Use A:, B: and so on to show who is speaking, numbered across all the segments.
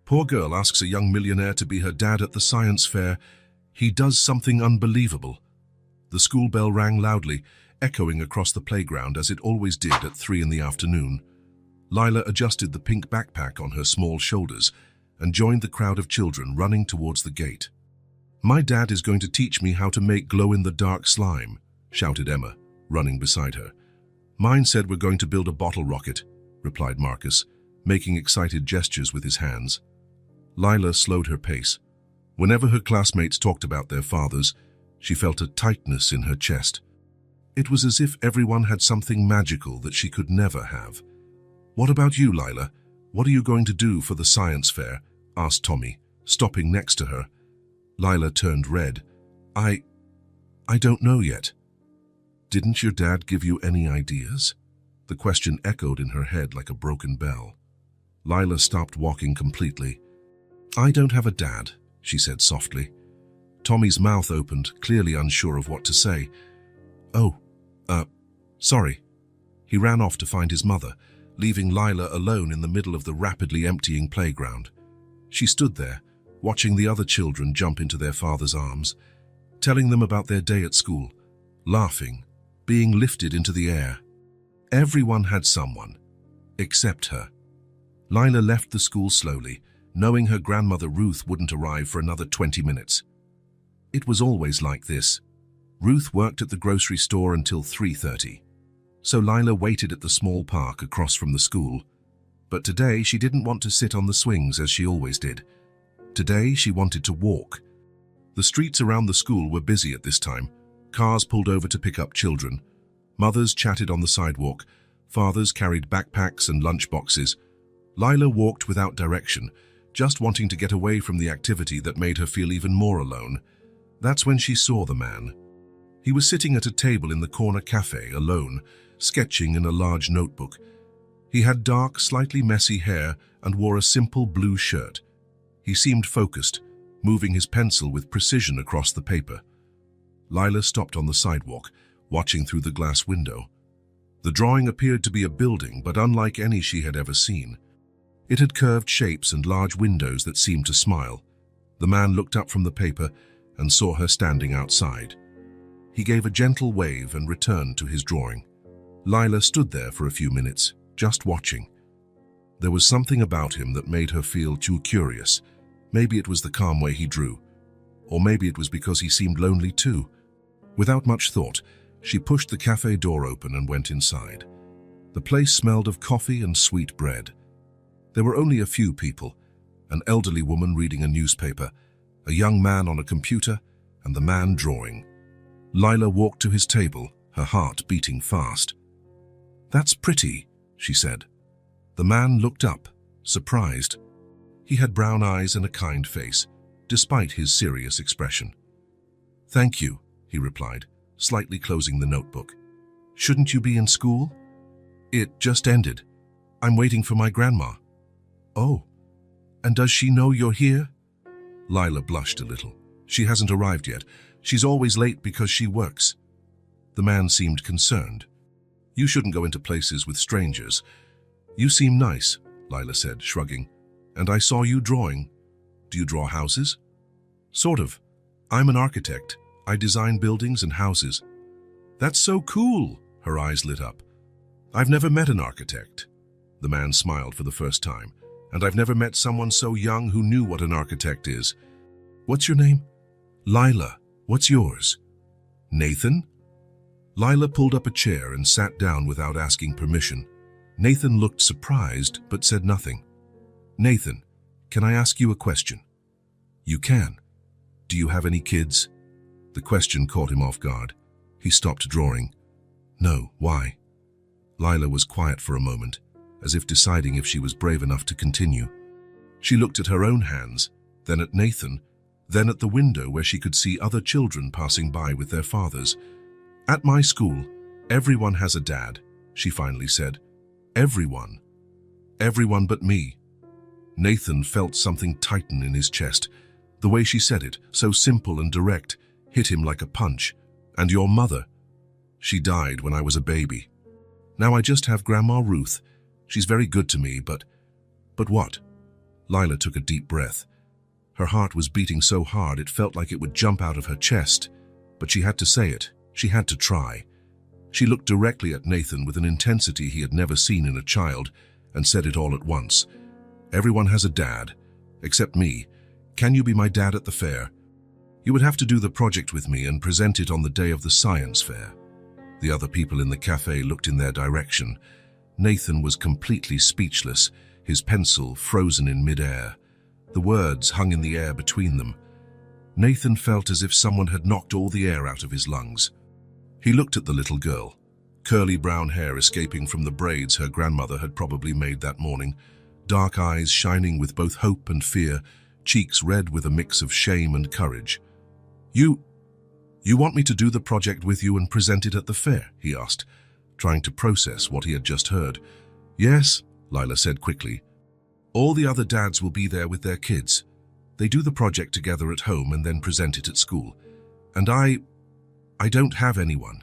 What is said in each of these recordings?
A: Poor girl asks a young millionaire to be her dad at the science fair. He does something unbelievable. The school bell rang loudly, echoing across the playground as it always did at 3 in the afternoon. Lila adjusted the pink backpack on her small shoulders and joined the crowd of children running towards the gate. "My dad is going to teach me how to make glow-in-the-dark slime," shouted Emma, running beside her. "Mine said we're going to build a bottle rocket," replied Marcus, making excited gestures with his hands. Lila slowed her pace. Whenever her classmates talked about their fathers, she felt a tightness in her chest. It was as if everyone had something magical that she could never have. "What about you, Lila? What are you going to do for the science fair?" asked Tommy, stopping next to her. Lila turned red. I don't know yet." "Didn't your dad give you any ideas?" The question echoed in her head like a broken bell. Lila stopped walking completely. "I don't have a dad," she said softly. Tommy's mouth opened, clearly unsure of what to say. "Oh, sorry." He ran off to find his mother, leaving Lila alone in the middle of the rapidly emptying playground. She stood there, watching the other children jump into their father's arms, telling them about their day at school, laughing, being lifted into the air. Everyone had someone, except her. Lila left the school slowly, knowing her grandmother Ruth wouldn't arrive for another 20 minutes. It was always like this. Ruth worked at the grocery store until 3:30. So Lila waited at the small park across from the school. But today she didn't want to sit on the swings as she always did. Today she wanted to walk. The streets around the school were busy at this time. Cars pulled over to pick up children. Mothers chatted on the sidewalk. Fathers carried backpacks and lunch boxes. Lila walked without direction, just wanting to get away from the activity that made her feel even more alone. That's when she saw the man. He was sitting at a table in the corner cafe, alone, sketching in a large notebook. He had dark, slightly messy hair and wore a simple blue shirt. He seemed focused, moving his pencil with precision across the paper. Lila stopped on the sidewalk, watching through the glass window. The drawing appeared to be a building, but unlike any she had ever seen. It had curved shapes and large windows that seemed to smile. The man looked up from the paper and saw her standing outside. He gave a gentle wave and returned to his drawing. Lila stood there for a few minutes, just watching. There was something about him that made her feel too curious. Maybe it was the calm way he drew, or maybe it was because he seemed lonely too. Without much thought, she pushed the cafe door open and went inside. The place smelled of coffee and sweet bread. There were only a few people, an elderly woman reading a newspaper, a young man on a computer, and the man drawing. Lila walked to his table, her heart beating fast. "That's pretty," she said. The man looked up, surprised. He had brown eyes and a kind face, despite his serious expression. "Thank you," he replied, slightly closing the notebook. "Shouldn't you be in school?" "It just ended. I'm waiting for my grandma." "Oh, and does she know you're here?" Lila blushed a little. "She hasn't arrived yet. She's always late because she works." The man seemed concerned. "You shouldn't go into places with strangers." "You seem nice," Lila said, shrugging. "And I saw you drawing. Do you draw houses?" "Sort of. I'm an architect. I design buildings and houses." "That's so cool!" Her eyes lit up. "I've never met an architect." The man smiled for the first time. "And I've never met someone so young who knew what an architect is." "What's your name?" "Lila. What's yours?" "Nathan?" Lila pulled up a chair and sat down without asking permission. Nathan looked surprised but said nothing. "Nathan, can I ask you a question?" "You can. Do you have any kids?" The question caught him off guard. He stopped drawing. "No, why?" Lila was quiet for a moment, as if deciding if she was brave enough to continue. She looked at her own hands, then at Nathan, then at the window where she could see other children passing by with their fathers. "At my school, everyone has a dad," she finally said. "Everyone. Everyone but me." Nathan felt something tighten in his chest. The way she said it, so simple and direct, hit him like a punch. "And your mother?" "She died when I was a baby. Now I just have Grandma Ruth. She's very good to me, but what?" Lila took a deep breath. Her heart was beating so hard it felt like it would jump out of her chest, but she had to say it. She had to try. She looked directly at Nathan with an intensity he had never seen in a child and said it all at once. "Everyone has a dad, except me. Can you be my dad at the fair? You would have to do the project with me and present it on the day of the science fair." The other people in the cafe looked in their direction. Nathan was completely speechless, his pencil frozen in mid-air. The words hung in the air between them. Nathan felt as if someone had knocked all the air out of his lungs. He looked at the little girl, curly brown hair escaping from the braids her grandmother had probably made that morning, dark eyes shining with both hope and fear, cheeks red with a mix of shame and courage. You want me to do the project with you and present it at the fair?" he asked, trying to process what he had just heard. "Yes," Lila said quickly. "All the other dads will be there with their kids. They do the project together at home and then present it at school. And I don't have anyone."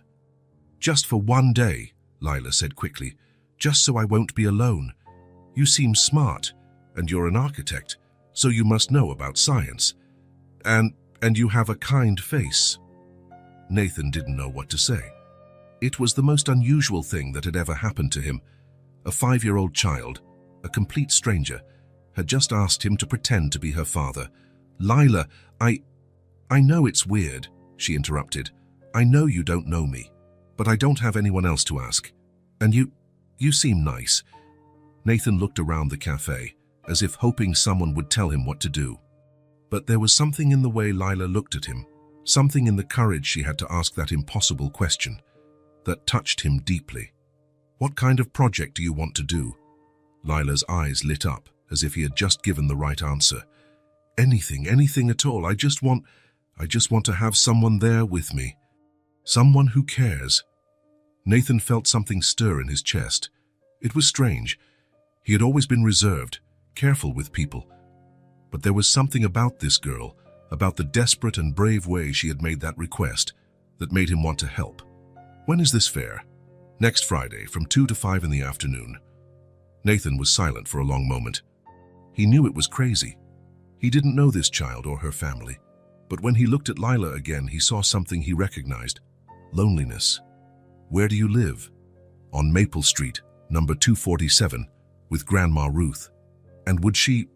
A: "Just for one day," Lila said quickly, "just so I won't be alone. You seem smart, and you're an architect, so you must know about science. And you have a kind face." Nathan didn't know what to say. It was the most unusual thing that had ever happened to him. A 5-year-old child, a complete stranger, had just asked him to pretend to be her father. "Lila, I know it's weird," she interrupted. "I know you don't know me, but I don't have anyone else to ask. And you seem nice." Nathan looked around the cafe, as if hoping someone would tell him what to do. But there was something in the way Lila looked at him, something in the courage she had to ask that impossible question, that touched him deeply. "What kind of project do you want to do?" Lila's eyes lit up, as if he had just given the right answer. "Anything at all. I just want to have someone there with me. Someone who cares." Nathan felt something stir in his chest. It was strange. He had always been reserved, careful with people. But there was something about this girl, about the desperate and brave way she had made that request, that made him want to help. "When is this fair?" "Next Friday, from 2 to 5 in the afternoon." Nathan was silent for a long moment. He knew it was crazy. He didn't know this child or her family. But when he looked at Lila again, he saw something he recognized. Loneliness. "Where do you live?" "On Maple Street, number 247, with Grandma Ruth." "And would she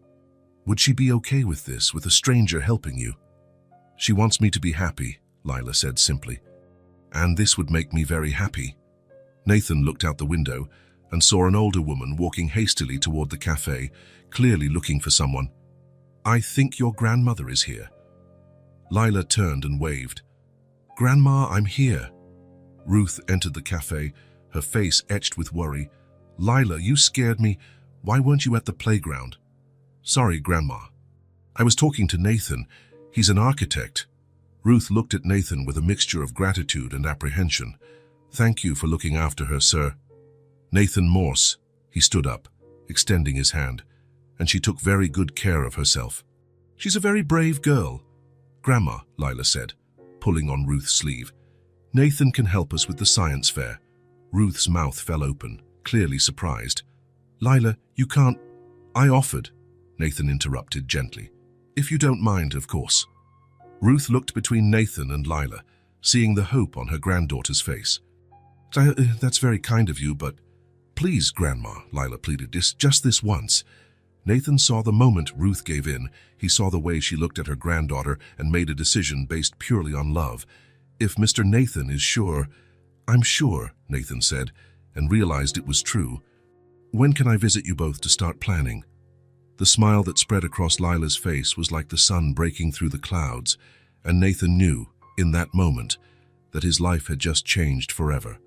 A: be okay with this, with a stranger helping you?" "She wants me to be happy," Lila said simply. "And this would make me very happy." Nathan looked out the window and saw an older woman walking hastily toward the cafe, clearly looking for someone. "I think your grandmother is here." Lila turned and waved. "Grandma, I'm here." Ruth entered the cafe, her face etched with worry. "Lila, you scared me. Why weren't you at the playground?" "Sorry, Grandma. I was talking to Nathan. He's an architect." Ruth looked at Nathan with a mixture of gratitude and apprehension. "Thank you for looking after her, sir." "Nathan Morse." He stood up, extending his hand, and she took very good care of herself. "She's a very brave girl." "Grandma," Lila said, pulling on Ruth's sleeve, "Nathan can help us with the science fair." Ruth's mouth fell open, clearly surprised. "Lila, you can't—" "I offered," Nathan interrupted gently. "If you don't mind, of course." Ruth looked between Nathan and Lila, seeing the hope on her granddaughter's face. "That's very kind of you, but—" "Please, Grandma," Lila pleaded, just this once." Nathan saw the moment Ruth gave in. He saw the way she looked at her granddaughter and made a decision based purely on love. "If Mr. Nathan is sure—" "I'm sure," Nathan said, and realized it was true. "When can I visit you both to start planning?" The smile that spread across Lila's face was like the sun breaking through the clouds, and Nathan knew, in that moment, that his life had just changed forever.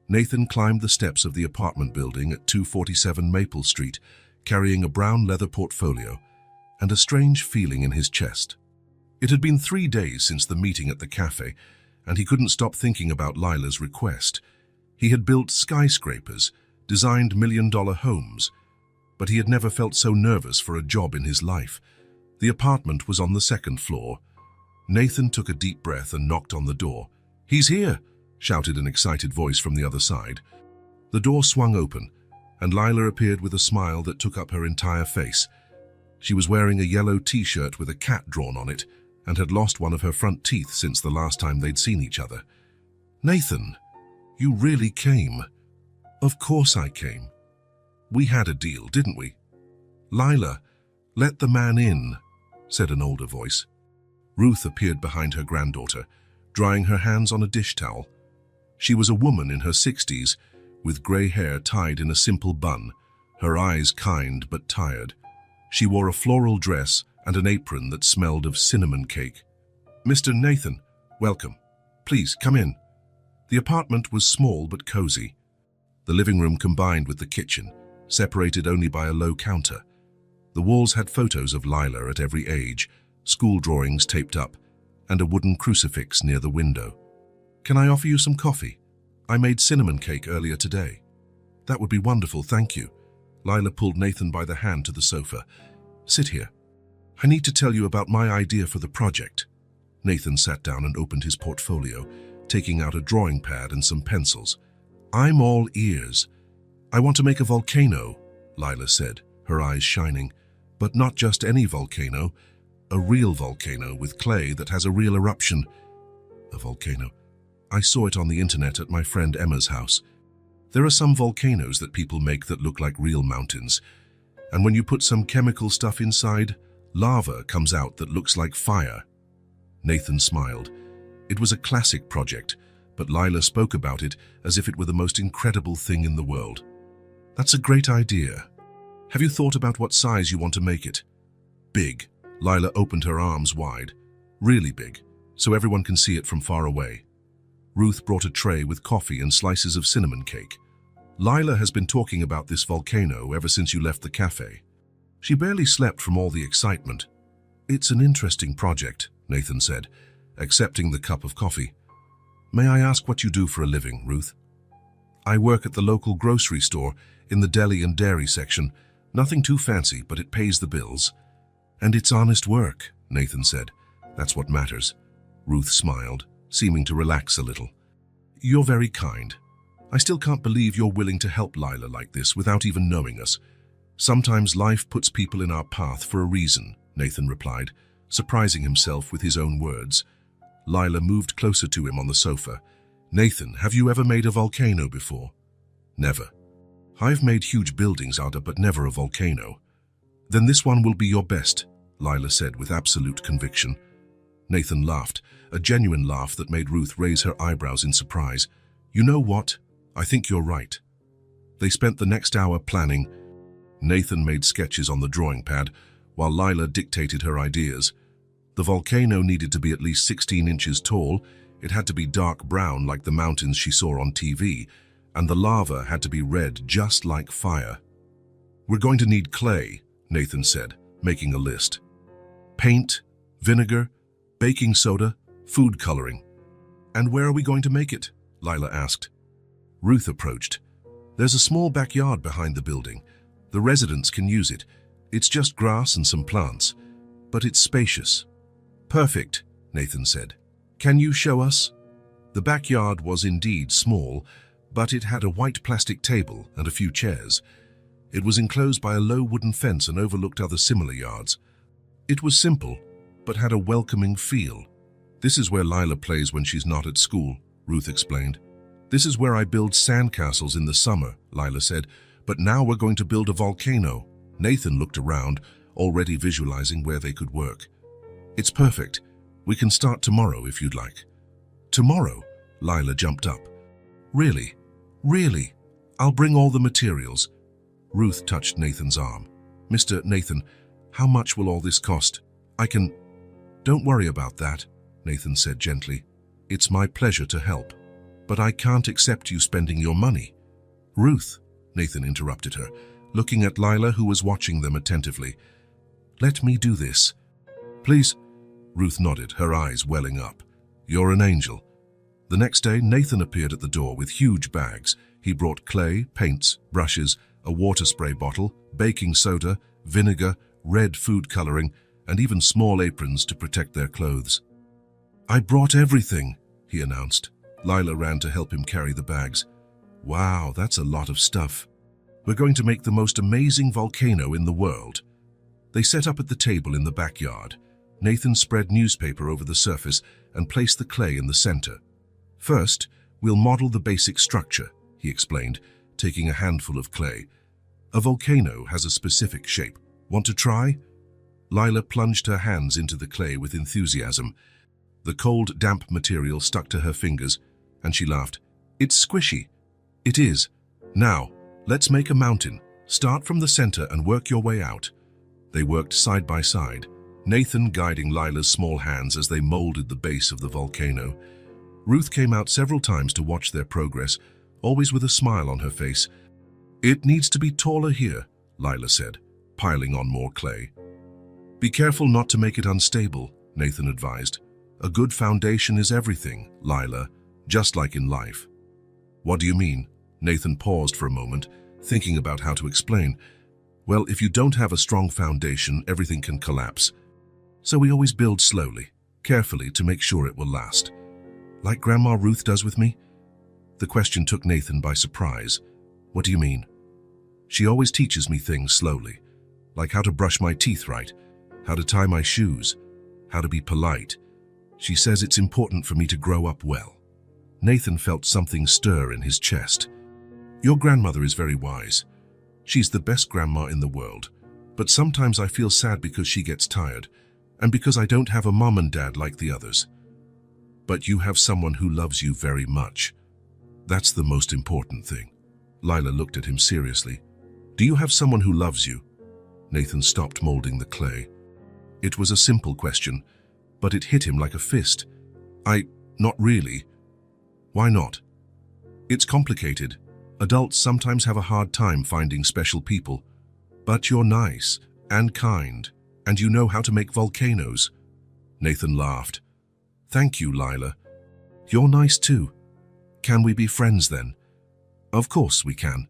A: Nathan climbed the steps of the apartment building at 247 Maple Street, carrying a brown leather portfolio and a strange feeling in his chest. It had been 3 days since the meeting at the cafe, and he couldn't stop thinking about Lila's request. He had built skyscrapers, designed million-dollar homes, but he had never felt so nervous for a job in his life. The apartment was on the 2nd floor. Nathan took a deep breath and knocked on the door. "He's here!" shouted an excited voice from the other side. The door swung open, and Lila appeared with a smile that took up her entire face. She was wearing a yellow t-shirt with a cat drawn on it and had lost one of her front teeth since the last time they'd seen each other. "Nathan, you really came." "Of course I came. We had a deal, didn't we?" "Lila, let the man in," said an older voice. Ruth appeared behind her granddaughter, drying her hands on a dish towel. She was a woman in her 60s, with grey hair tied in a simple bun, her eyes kind but tired. She wore a floral dress and an apron that smelled of cinnamon cake. "Mr. Nathan, welcome. Please, come in." The apartment was small but cozy. The living room combined with the kitchen, separated only by a low counter. The walls had photos of Lila at every age, school drawings taped up, and a wooden crucifix near the window. "Can I offer you some coffee? I made cinnamon cake earlier today." "That would be wonderful, thank you." Lila pulled Nathan by the hand to the sofa. "Sit here. I need to tell you about my idea for the project." Nathan sat down and opened his portfolio, taking out a drawing pad and some pencils. "I'm all ears." "I want to make a volcano," Lila said, her eyes shining. "But not just any volcano, a real volcano with clay that has a real eruption." "A volcano? I saw it on the internet at my friend Emma's house. There are some volcanoes that people make that look like real mountains. And when you put some chemical stuff inside, lava comes out that looks like fire." Nathan smiled. It was a classic project, but Lila spoke about it as if it were the most incredible thing in the world. "That's a great idea. Have you thought about what size you want to make it?" "Big." Lila opened her arms wide. "Really big, so everyone can see it from far away." Ruth brought a tray with coffee and slices of cinnamon cake. "Lila has been talking about this volcano ever since you left the cafe. She barely slept from all the excitement." "It's an interesting project," Nathan said, accepting the cup of coffee. "May I ask what you do for a living, Ruth?" "I work at the local grocery store in the deli and dairy section. Nothing too fancy, but it pays the bills." "And it's honest work," Nathan said. "That's what matters." Ruth smiled, seeming to relax a little. "You're very kind. I still can't believe you're willing to help Lila like this without even knowing us." "Sometimes life puts people in our path for a reason," Nathan replied, surprising himself with his own words. Lila moved closer to him on the sofa. "Nathan, have you ever made a volcano before?" "Never." "I've made huge buildings, Ada, but never a volcano." "Then this one will be your best," Lila said with absolute conviction. Nathan laughed, a genuine laugh that made Ruth raise her eyebrows in surprise. "You know what? I think you're right." They spent the next hour planning. Nathan made sketches on the drawing pad, while Lila dictated her ideas. The volcano needed to be at least 16 inches tall, it had to be dark brown like the mountains she saw on TV, and the lava had to be red just like fire. "We're going to need clay," Nathan said, making a list. "Paint, vinegar, baking soda, food coloring." "And where are we going to make it?" Lila asked. Ruth approached. "There's a small backyard behind the building. The residents can use it. It's just grass and some plants, but it's spacious." "Perfect," Nathan said. "Can you show us?" The backyard was indeed small, but it had a white plastic table and a few chairs. It was enclosed by a low wooden fence and overlooked other similar yards. It was simple, but had a welcoming feel. "This is where Lila plays when she's not at school," Ruth explained. "This is where I build sandcastles in the summer," Lila said. "But now we're going to build a volcano." Nathan looked around, already visualizing where they could work. "It's perfect. We can start tomorrow if you'd like." "Tomorrow?" Lila jumped up. "Really? Really? I'll bring all the materials." Ruth touched Nathan's arm. "Mr. Nathan, how much will all this cost? I can—" "Don't worry about that," Nathan said gently. "It's my pleasure to help. But I can't accept you spending your money." "Ruth," Nathan interrupted her, looking at Lila, who was watching them attentively. "Let me do this." "Please." Ruth nodded, her eyes welling up. "You're an angel." The next day, Nathan appeared at the door with huge bags. He brought clay, paints, brushes, a water spray bottle, baking soda, vinegar, red food coloring, and even small aprons to protect their clothes. "I brought everything," he announced. Lila ran to help him carry the bags. "Wow, that's a lot of stuff. We're going to make the most amazing volcano in the world." They set up at the table in the backyard. Nathan spread newspaper over the surface and placed the clay in the center. "First, we'll model the basic structure," he explained, taking a handful of clay. "A volcano has a specific shape. Want to try?" Lila plunged her hands into the clay with enthusiasm. The cold, damp material stuck to her fingers, and she laughed. "It's squishy." "It is. Now, let's make a mountain. Start from the center and work your way out." They worked side by side, Nathan guiding Lila's small hands as they molded the base of the volcano. Ruth came out several times to watch their progress, always with a smile on her face. "It needs to be taller here," Lila said, piling on more clay. "Be careful not to make it unstable," Nathan advised. "A good foundation is everything, Lila, just like in life." "What do you mean?" Nathan paused for a moment, thinking about how to explain. "Well, if you don't have a strong foundation, everything can collapse. So we always build slowly, carefully to make sure it will last. Like Grandma Ruth does with me?" The question took Nathan by surprise. "What do you mean?" "She always teaches me things slowly, like how to brush my teeth right, how to tie my shoes, how to be polite. She says it's important for me to grow up well." Nathan felt something stir in his chest. "Your grandmother is very wise. She's the best grandma in the world. But sometimes I feel sad because she gets tired, and because I don't have a mom and dad like the others." "But you have someone who loves you very much. That's the most important thing." Lila looked at him seriously. "Do you have someone who loves you?" Nathan stopped molding the clay. It was a simple question, but it hit him like a fist. Not really." "Why not?" "It's complicated. Adults sometimes have a hard time finding special people. But you're nice and kind, and you know how to make volcanoes." Nathan laughed. "Thank you, Lila. You're nice too. Can we be friends then?" "Of course we can."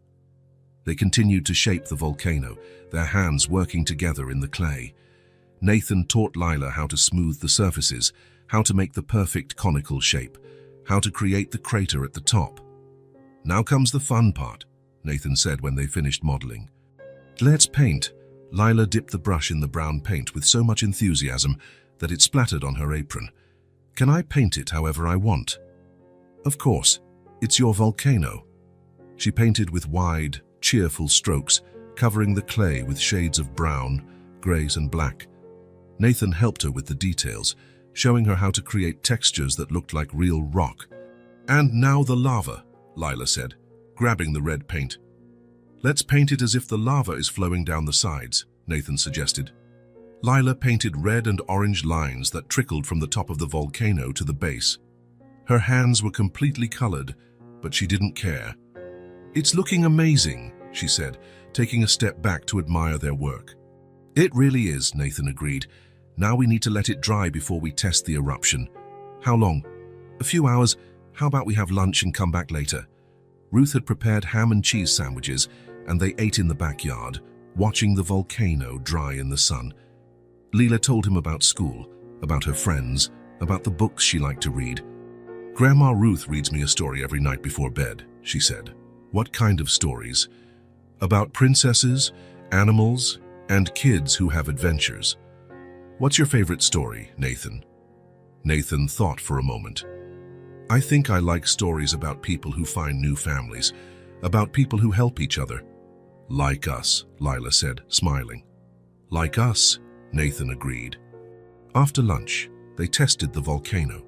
A: They continued to shape the volcano, their hands working together in the clay. Nathan taught Lila how to smooth the surfaces, how to make the perfect conical shape, how to create the crater at the top. "Now comes the fun part," Nathan said when they finished modeling. "Let's paint." Lila dipped the brush in the brown paint with so much enthusiasm that it splattered on her apron. "Can I paint it however I want?" "Of course. It's your volcano." She painted with wide, cheerful strokes, covering the clay with shades of brown, grays and black. Nathan helped her with the details, showing her how to create textures that looked like real rock. "And now the lava," Lila said, grabbing the red paint. "Let's paint it as if the lava is flowing down the sides," Nathan suggested. Lila painted red and orange lines that trickled from the top of the volcano to the base. Her hands were completely colored, but she didn't care. "It's looking amazing," she said, taking a step back to admire their work. "It really is," Nathan agreed. "Now we need to let it dry before we test the eruption." "How long?" "A few hours. How about we have lunch and come back later?" Ruth had prepared ham and cheese sandwiches, and they ate in the backyard, watching the volcano dry in the sun. Lila told him about school, about her friends, about the books she liked to read. "Grandma Ruth reads me a story every night before bed," she said. "What kind of stories?" "About princesses, animals, and kids who have adventures." "What's your favorite story, Nathan?" Nathan thought for a moment. "I think I like stories about people who find new families, about people who help each other." "Like us," Lila said, smiling. "Like us," Nathan agreed. After lunch, they tested the volcano.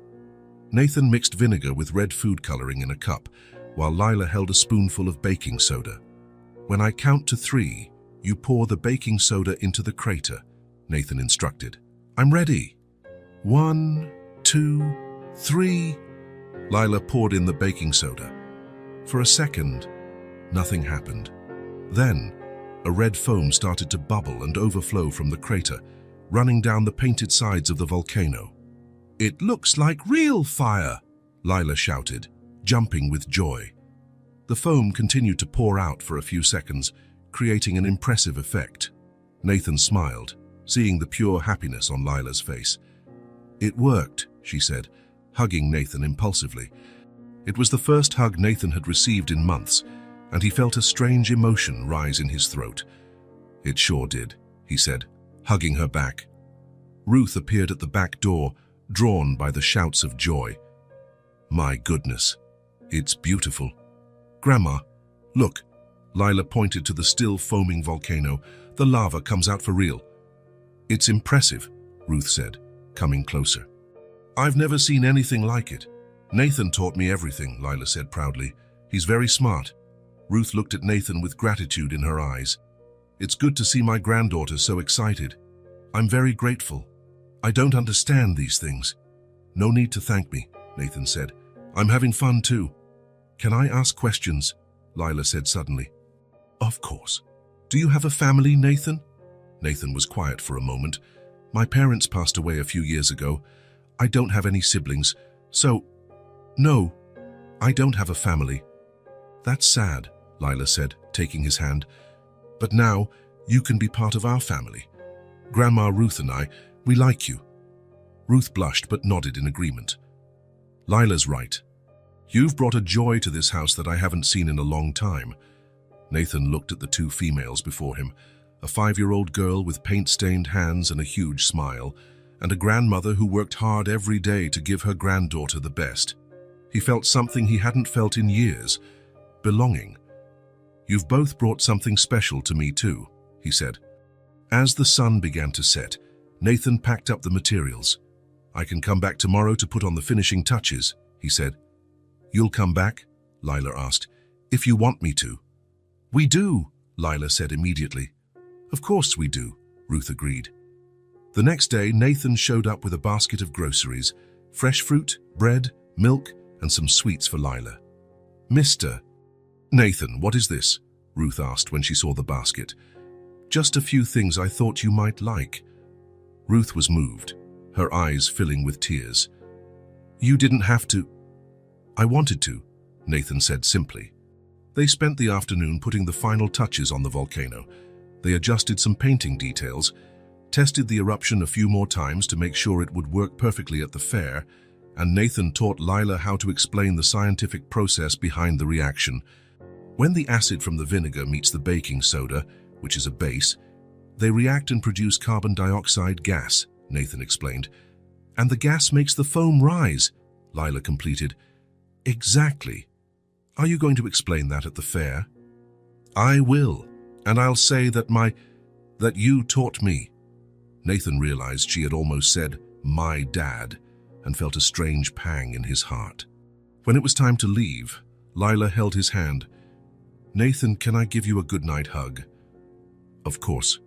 A: Nathan mixed vinegar with red food coloring in a cup, while Lila held a spoonful of baking soda. "When I count to 3, you pour the baking soda into the crater," Nathan instructed. "I'm ready." 1, 2, 3. Lila poured in the baking soda. For a second, nothing happened. Then, a red foam started to bubble and overflow from the crater, running down the painted sides of the volcano. "It looks like real fire!" Lila shouted, jumping with joy. The foam continued to pour out for a few seconds, creating an impressive effect. Nathan smiled, seeing the pure happiness on Lila's face. "It worked," she said, hugging Nathan impulsively. It was the first hug Nathan had received in months, and he felt a strange emotion rise in his throat. "It sure did," he said, hugging her back. Ruth appeared at the back door, drawn by the shouts of joy. "My goodness, it's beautiful. Grandma, look." Lila pointed to the still foaming volcano. "The lava comes out for real." "It's impressive," Ruth said, coming closer. "I've never seen anything like it. Nathan taught me everything," Lila said proudly. "He's very smart." Ruth looked at Nathan with gratitude in her eyes. "It's good to see my granddaughter so excited. I'm very grateful. I don't understand these things." "No need to thank me," Nathan said. "I'm having fun too." "Can I ask questions?" Lila said suddenly. "Of course. Do you have a family, Nathan?" Nathan was quiet for a moment. "My parents passed away a few years ago. I don't have any siblings, so... No, I don't have a family." "That's sad," Lila said, taking his hand. "But now, you can be part of our family. Grandma Ruth and I, we like you." Ruth blushed but nodded in agreement. "Lila's right. You've brought a joy to this house that I haven't seen in a long time." Nathan looked at the two females before him, a 5-year-old girl with paint-stained hands and a huge smile, and a grandmother who worked hard every day to give her granddaughter the best. He felt something he hadn't felt in years: belonging. "You've both brought something special to me too," he said. As the sun began to set, Nathan packed up the materials. "I can come back tomorrow to put on the finishing touches," he said. "You'll come back?" Lila asked. "If you want me to." "We do," Lila said immediately. "Of course we do," Ruth agreed. The next day, Nathan showed up with a basket of groceries: fresh fruit, bread, milk, and some sweets for Lila. "Mr. Nathan, what is this?" Ruth asked when she saw the basket. "Just a few things I thought you might like." Ruth was moved, her eyes filling with tears. "You didn't have to." "I wanted to," Nathan said simply. They spent the afternoon putting the final touches on the volcano. They adjusted some painting details, tested the eruption a few more times to make sure it would work perfectly at the fair, and Nathan taught Lila how to explain the scientific process behind the reaction. When the acid from the vinegar meets the baking soda, which is a base, they react and produce carbon dioxide gas, Nathan explained. "And the gas makes the foam rise," Lila completed. "Exactly. Are you going to explain that at the fair?" "I will, and I'll say that you taught me." Nathan realized she had almost said, "my dad," and felt a strange pang in his heart. When it was time to leave, Lila held his hand. "Nathan, can I give you a goodnight hug?" "Of course."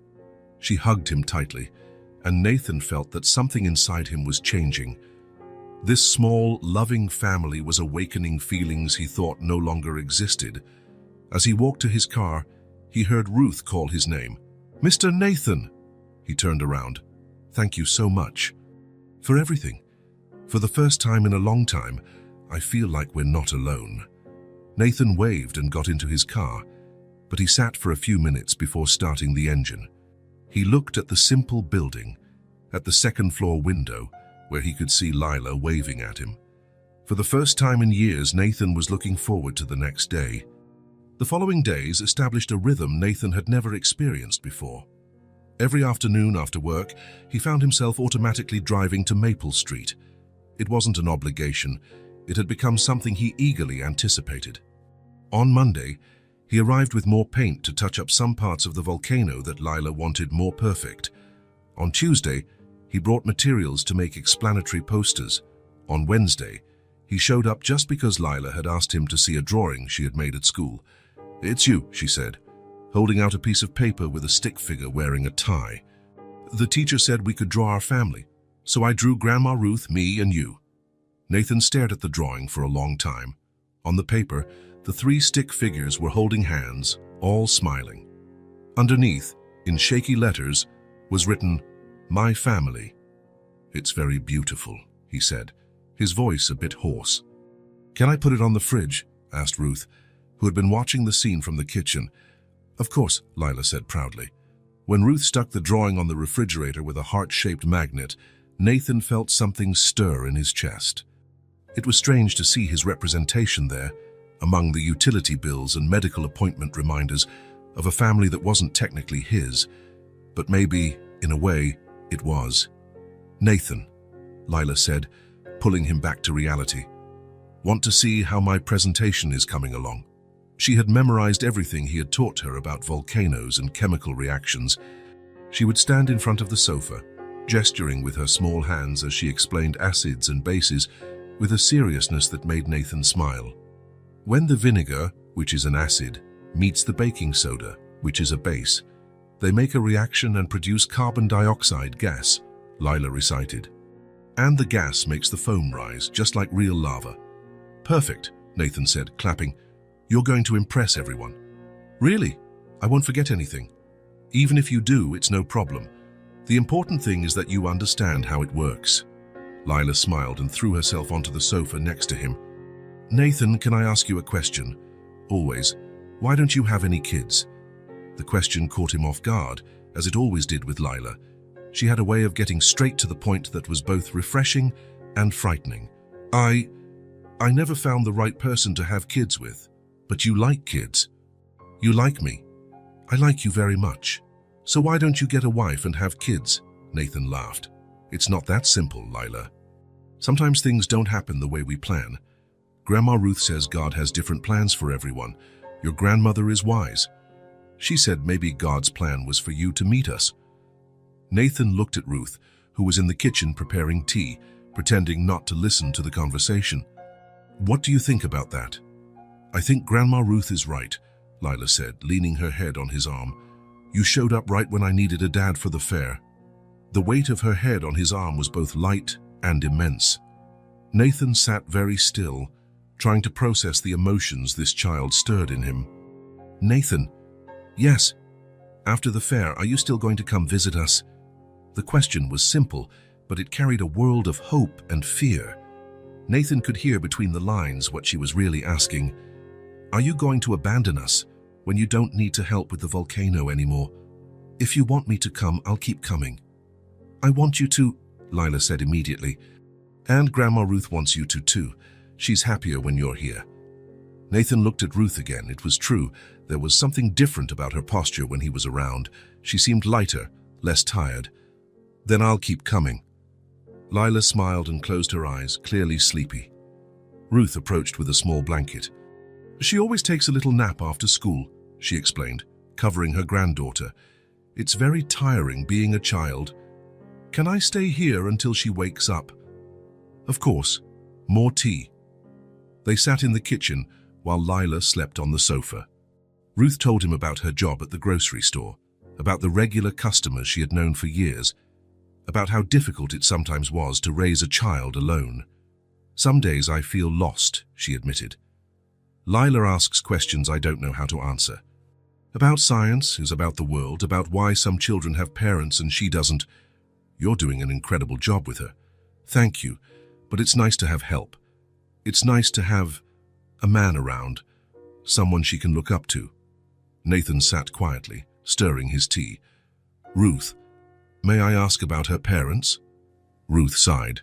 A: She hugged him tightly, and Nathan felt that something inside him was changing. This small, loving family was awakening feelings he thought no longer existed. As he walked to his car, he heard Ruth call his name. "Mr. Nathan!" He turned around. "Thank you so much. For everything. For the first time in a long time, I feel like we're not alone." Nathan waved and got into his car, but he sat for a few minutes before starting the engine. He looked at the simple building, at the second-floor window, where he could see Lila waving at him. For the first time in years, Nathan was looking forward to the next day. The following days established a rhythm Nathan had never experienced before. Every afternoon after work, he found himself automatically driving to Maple Street. It wasn't an obligation. It had become something he eagerly anticipated. On Monday, he arrived with more paint to touch up some parts of the volcano that Lila wanted more perfect. On Tuesday, he brought materials to make explanatory posters. On Wednesday, he showed up just because Lila had asked him to see a drawing she had made at school. "It's you," she said, holding out a piece of paper with a stick figure wearing a tie. "The teacher said we could draw our family, so I drew Grandma Ruth, me, and you." Nathan stared at the drawing for a long time. On the paper, the 3 stick figures were holding hands, all smiling. Underneath, in shaky letters, was written, "My family." "It's very beautiful," he said, his voice a bit hoarse. "Can I put it on the fridge?" asked Ruth, who had been watching the scene from the kitchen. "Of course," Lila said proudly. When Ruth stuck the drawing on the refrigerator with a heart-shaped magnet, Nathan felt something stir in his chest. It was strange to see his representation there, among the utility bills and medical appointment reminders of a family that wasn't technically his, but maybe In a way, it was. "Nathan," Lila said, pulling him back to reality. "Want to see how my presentation is coming along?" She had memorized everything he had taught her about volcanoes and chemical reactions. She would stand in front of the sofa, gesturing with her small hands as she explained acids and bases with a seriousness that made Nathan smile. "When the vinegar, which is an acid, meets the baking soda, which is a base, they make a reaction and produce carbon dioxide gas," Lila recited. "And the gas makes the foam rise, just like real lava." "Perfect," Nathan said, clapping. "You're going to impress everyone." "Really? I won't forget anything." "Even if you do, it's no problem. The important thing is that you understand how it works." Lila smiled and threw herself onto the sofa next to him. "Nathan, can I ask you a question? Always. Why don't you have any kids?" The question caught him off guard, as it always did with Lila. She had a way of getting straight to the point that was both refreshing and frightening. I never found the right person to have kids with." "But you like kids. You like me. I like you very much. So why don't you get a wife and have kids?" Nathan laughed. "It's not that simple, Lila. Sometimes things don't happen the way we plan. Grandma Ruth says God has different plans for everyone. Your grandmother is wise. She said maybe God's plan was for you to meet us." Nathan looked at Ruth, who was in the kitchen preparing tea, pretending not to listen to the conversation. "What do you think about that?" "I think Grandma Ruth is right," Lila said, leaning her head on his arm. "You showed up right when I needed a dad for the fair." The weight of her head on his arm was both light and immense. Nathan sat very still, trying to process the emotions this child stirred in him. "Nathan." "Yes." "After the fair, are you still going to come visit us?" The question was simple, but it carried a world of hope and fear. Nathan could hear between the lines what she was really asking. "Are you going to abandon us when you don't need to help with the volcano anymore?" "If you want me to come, I'll keep coming." "I want you to," Lila said immediately. "And Grandma Ruth wants you to too. She's happier when you're here." Nathan looked at Ruth again. It was true. There was something different about her posture when he was around. She seemed lighter, less tired. "Then I'll keep coming." Lila smiled and closed her eyes, clearly sleepy. Ruth approached with a small blanket. "She always takes a little nap after school," she explained, covering her granddaughter. "It's very tiring being a child. Can I stay here until she wakes up?" "Of course. More tea." They sat in the kitchen while Lila slept on the sofa. Ruth told him about her job at the grocery store, about the regular customers she had known for years, about how difficult it sometimes was to raise a child alone. "Some days I feel lost," she admitted. "Lila asks questions I don't know how to answer. About science, is about the world, about why some children have parents and she doesn't." "You're doing an incredible job with her." "Thank you, but it's nice to have help. It's nice to have a man around, someone she can look up to." Nathan sat quietly, stirring his tea. "Ruth, may I ask about her parents?" Ruth sighed.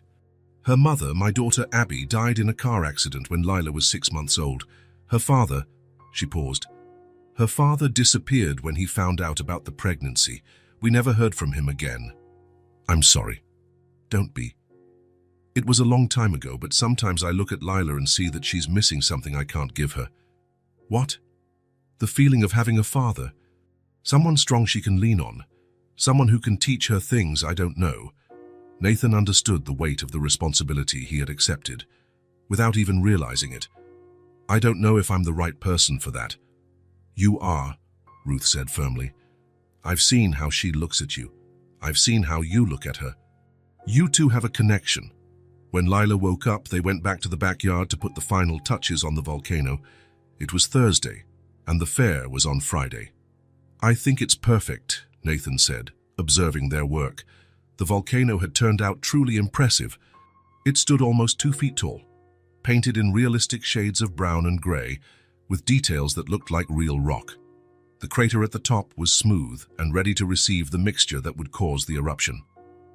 A: "Her mother, my daughter Abby, died in a car accident when Lila was 6 months old. Her father," she paused. "Her father disappeared when he found out about the pregnancy. We never heard from him again." "I'm sorry." "Don't be. It was a long time ago, but sometimes I look at Lila and see that she's missing something I can't give her." "What?" "The feeling of having a father. Someone strong she can lean on. Someone who can teach her things I don't know." Nathan understood the weight of the responsibility he had accepted, without even realizing it. "I don't know if I'm the right person for that." "You are," Ruth said firmly. "I've seen how she looks at you. I've seen how you look at her. You two have a connection." When Lila woke up, they went back to the backyard to put the final touches on the volcano. It was Thursday, and the fair was on Friday. "I think it's perfect," Nathan said, observing their work. The volcano had turned out truly impressive. It stood almost 2 feet tall, painted in realistic shades of brown and gray, with details that looked like real rock. The crater at the top was smooth and ready to receive the mixture that would cause the eruption.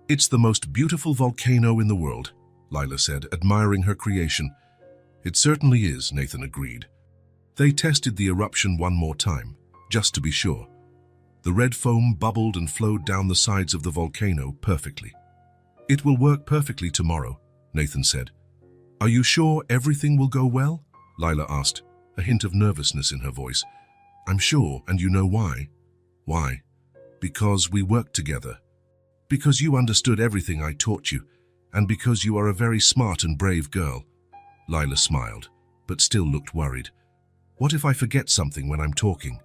A: "It's the most beautiful volcano in the world," Lila said, admiring her creation. "It certainly is," Nathan agreed. They tested the eruption one more time, just to be sure. The red foam bubbled and flowed down the sides of the volcano perfectly. "It will work perfectly tomorrow," Nathan said. "Are you sure everything will go well?" Lila asked, a hint of nervousness in her voice. "I'm sure, and you know why?" "Why?" "Because we worked together. Because you understood everything I taught you, and because you are a very smart and brave girl." Lila smiled, but still looked worried. "What if I forget something when I'm talking?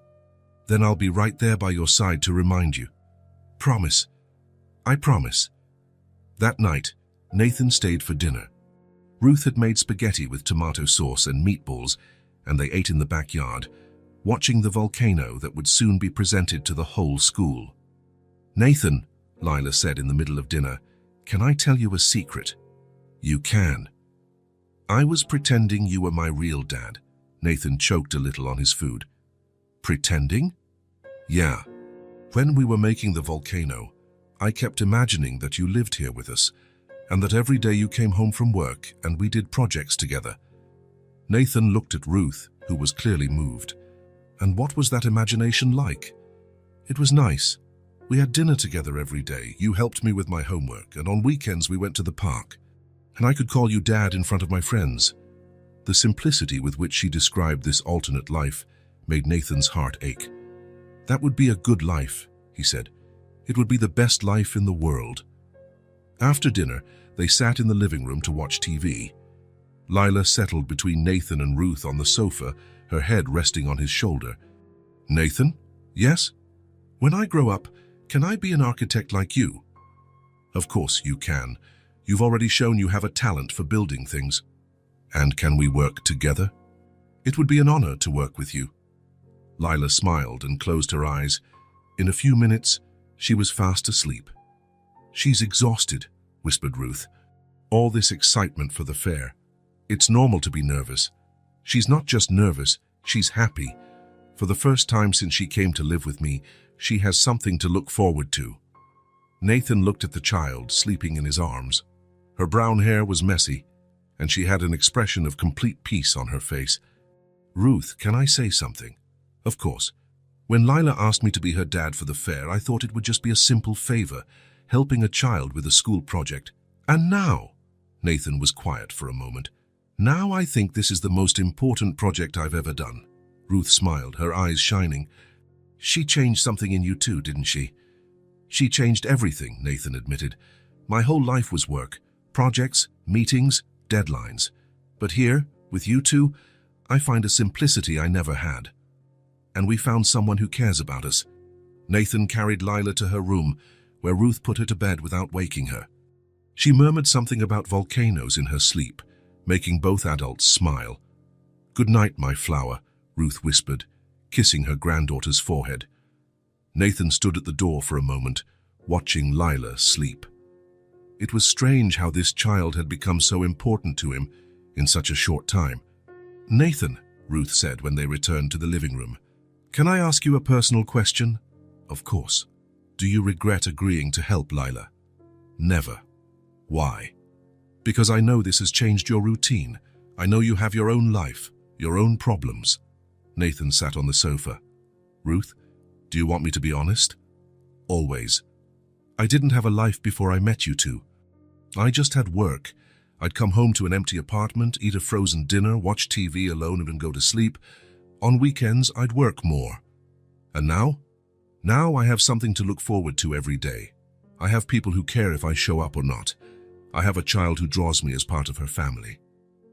A: Then I'll be right there by your side to remind you." "Promise." "I promise." That night, Nathan stayed for dinner. Ruth had made spaghetti with tomato sauce and meatballs, and they ate in the backyard, watching the volcano that would soon be presented to the whole school. "Nathan," Lila said in the middle of dinner, "can I tell you a secret?" "You can." "I was pretending you were my real dad." Nathan choked a little on his food. "Pretending?" "Yeah. When we were making the volcano, I kept imagining that you lived here with us, and that every day you came home from work and we did projects together." Nathan looked at Ruth, who was clearly moved. "And what was that imagination like?" "It was nice. We had dinner together every day. You helped me with my homework, and on weekends we went to the park. And I could call you Dad in front of my friends." The simplicity with which she described this alternate life made Nathan's heart ache. "That would be a good life," he said. "It would be the best life in the world." After dinner, they sat in the living room to watch TV. Lila settled between Nathan and Ruth on the sofa, her head resting on his shoulder. "Nathan?" "Yes?" "When I grow up, can I be an architect like you?" "Of course you can. You've already shown you have a talent for building things." "And can we work together?" "It would be an honor to work with you." Lila smiled and closed her eyes. In a few minutes, she was fast asleep. "She's exhausted," whispered Ruth. "All this excitement for the fair. It's normal to be nervous." "She's not just nervous, she's happy. For the first time since she came to live with me, she has something to look forward to." Nathan looked at the child sleeping in his arms. Her brown hair was messy, and she had an expression of complete peace on her face. "Ruth, can I say something?" "Of course." "When Lila asked me to be her dad for the fair, I thought it would just be a simple favor, helping a child with a school project. And now," Nathan was quiet for a moment, "now I think this is the most important project I've ever done." Ruth smiled, her eyes shining. "She changed something in you too, didn't she?" "She changed everything," Nathan admitted. "My whole life was work, projects, meetings, deadlines. But here, with you two, I find a simplicity I never had. And we found someone who cares about us." Nathan carried Lila to her room, where Ruth put her to bed without waking her. She murmured something about volcanoes in her sleep, making both adults smile. "Good night, my flower," Ruth whispered, kissing her granddaughter's forehead. Nathan stood at the door for a moment, watching Lila sleep. It was strange how this child had become so important to him in such a short time. "Nathan," Ruth said when they returned to the living room, "can I ask you a personal question?" "Of course." "Do you regret agreeing to help Lila?" "Never." "Why?" "Because I know this has changed your routine. I know you have your own life, your own problems." Nathan sat on the sofa. "Ruth, do you want me to be honest?" "Always. I didn't have a life before I met you two. I just had work. I'd come home to an empty apartment, eat a frozen dinner, watch TV alone and then go to sleep. On weekends, I'd work more. And now? Now I have something to look forward to every day. I have people who care if I show up or not. I have a child who draws me as part of her family."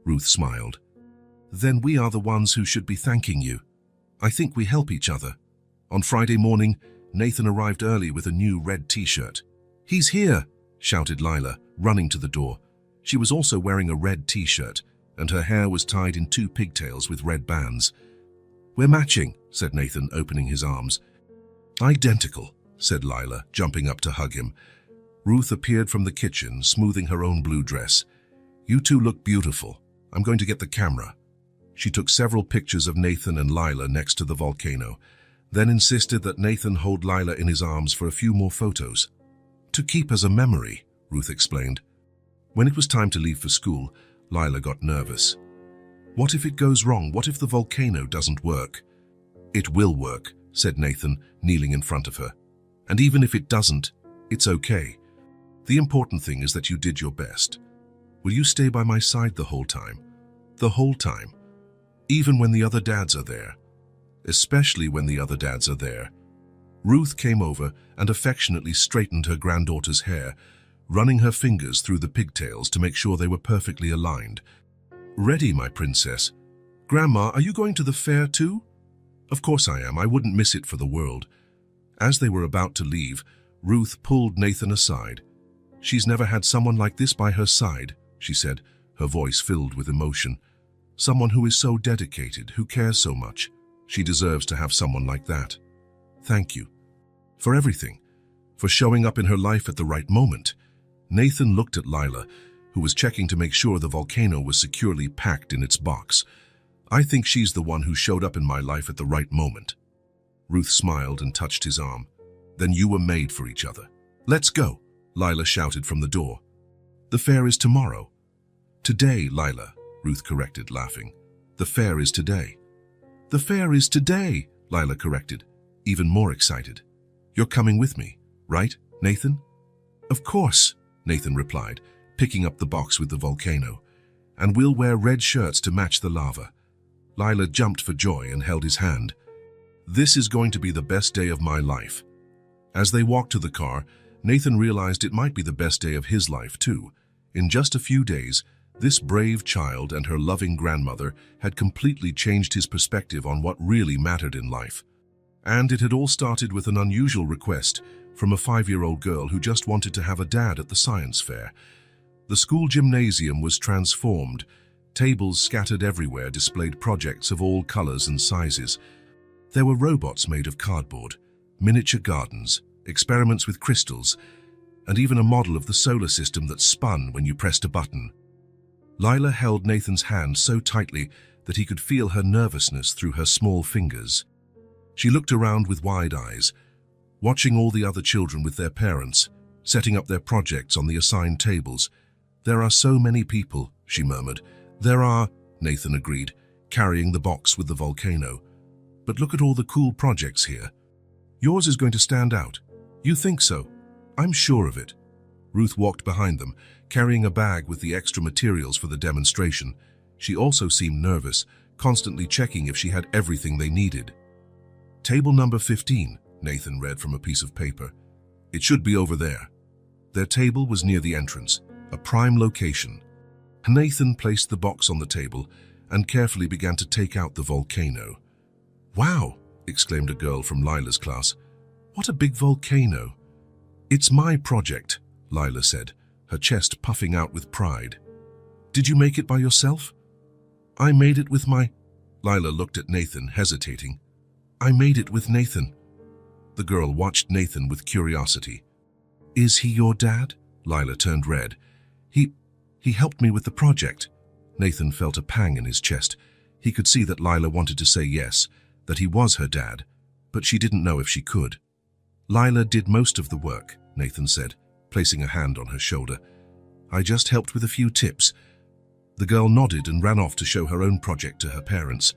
A: Ruth smiled. "Then we are the ones who should be thanking you. I think we help each other." On Friday morning, Nathan arrived early with a new red t-shirt. "He's here!" shouted Lila, running to the door. She was also wearing a red t-shirt, and her hair was tied in 2 pigtails with red bands. "We're matching," said Nathan, opening his arms. "Identical," said Lila, jumping up to hug him. Ruth appeared from the kitchen, smoothing her own blue dress. "You two look beautiful. I'm going to get the camera." She took several pictures of Nathan and Lila next to the volcano, then insisted that Nathan hold Lila in his arms for a few more photos. "To keep as a memory," Ruth explained. When it was time to leave for school, Lila got nervous. "What if it goes wrong? What if the volcano doesn't work?" "It will work," said Nathan, kneeling in front of her. "And even if it doesn't, it's okay. The important thing is that you did your best. Will you stay by my side the whole time? The whole time. Even when the other dads are there. Especially when the other dads are there." Ruth came over and affectionately straightened her granddaughter's hair, running her fingers through the pigtails to make sure they were perfectly aligned. "Ready, my princess. Grandma, are you going to the fair too?" "Of course I am. I wouldn't miss it for the world." As they were about to leave, Ruth pulled Nathan aside. "She's never had someone like this by her side," she said, her voice filled with emotion. "Someone who is so dedicated, who cares so much. She deserves to have someone like that. Thank you. For everything. For showing up in her life at the right moment." Nathan looked at Lila, who was checking to make sure the volcano was securely packed in its box. "I think she's the one who showed up in my life at the right moment." Ruth smiled and touched his arm. "Then you were made for each other. Let's go," Lila shouted from the door. "The fair is tomorrow." "Today, Lila," Ruth corrected, laughing. "The fair is today." "The fair is today," Lila corrected, even more excited. "You're coming with me, right, Nathan?" "Of course," Nathan replied, picking up the box with the volcano. "And we'll wear red shirts to match the lava." Lila jumped for joy and held his hand. "This is going to be the best day of my life." As they walked to the car, Nathan realized it might be the best day of his life too. In just a few days, this brave child and her loving grandmother had completely changed his perspective on what really mattered in life. And it had all started with an unusual request from a 5-year-old girl who just wanted to have a dad at the science fair. The school gymnasium was transformed. Tables scattered everywhere displayed projects of all colors and sizes. There were robots made of cardboard, miniature gardens, experiments with crystals, and even a model of the solar system that spun when you pressed a button. Lila held Nathan's hand so tightly that he could feel her nervousness through her small fingers. She looked around with wide eyes, watching all the other children with their parents, setting up their projects on the assigned tables. "There are so many people," she murmured. "There are," Nathan agreed, carrying the box with the volcano. "But look at all the cool projects here. Yours is going to stand out." "You think so?" "I'm sure of it." Ruth walked behind them, carrying a bag with the extra materials for the demonstration. She also seemed nervous, constantly checking if she had everything they needed. "Table number 15, Nathan read from a piece of paper. "It should be over there." Their table was near the entrance, a prime location. Nathan placed the box on the table and carefully began to take out the volcano. "Wow!" exclaimed a girl from Lila's class. "What a big volcano!" "It's my project," Lila said, her chest puffing out with pride. "Did you make it by yourself?" "I made it with my—" Lila looked at Nathan, hesitating. "I made it with Nathan." The girl watched Nathan with curiosity. "Is he your dad?" Lila turned red. He helped me with the project." Nathan felt a pang in his chest. He could see that Lila wanted to say yes, that he was her dad, but she didn't know if she could. "Lila did most of the work," Nathan said, placing a hand on her shoulder. "I just helped with a few tips." The girl nodded and ran off to show her own project to her parents.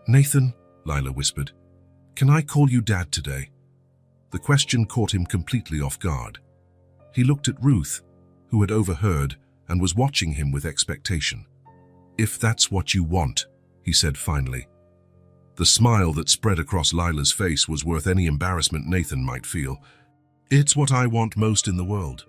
A: "Nathan," Lila whispered, "can I call you Dad today?" The question caught him completely off guard. He looked at Ruth, who had overheard and was watching him with expectation. "If that's what you want," he said finally. The smile that spread across Lila's face was worth any embarrassment Nathan might feel. "It's what I want most in the world."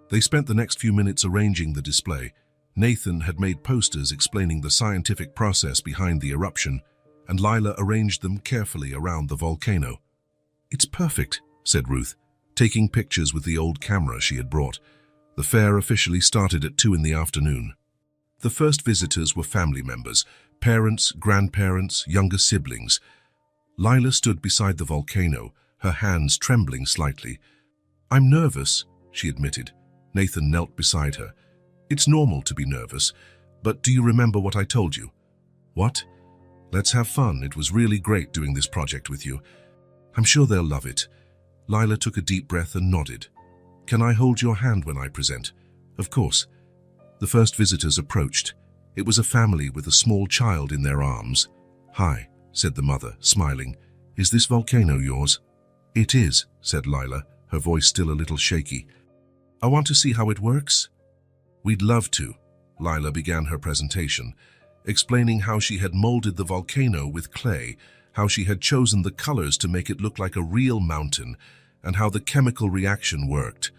A: They spent the next few minutes arranging the display. Nathan had made posters explaining the scientific process behind the eruption, and Lila arranged them carefully around the volcano. "It's perfect," said Ruth, taking pictures with the old camera she had brought. The fair officially started at 2 in the afternoon. The first visitors were family members, parents, grandparents, younger siblings. Lila stood beside the volcano, her hands trembling slightly. "I'm nervous," she admitted. Nathan knelt beside her. "It's normal to be nervous, but do you remember what I told you?" "What?" "Let's have fun. It was really great doing this project with you. I'm sure they'll love it." Lila took a deep breath and nodded. "Can I hold your hand when I present?" "Of course." The first visitors approached. It was a family with a small child in their arms. "Hi," said the mother, smiling. "Is this volcano yours?" "It is," said Lila, her voice still a little shaky. "I want to see how it works." "We'd love to." Lila began her presentation, explaining how she had molded the volcano with clay, how she had chosen the colors to make it look like a real mountain, and how the chemical reaction worked.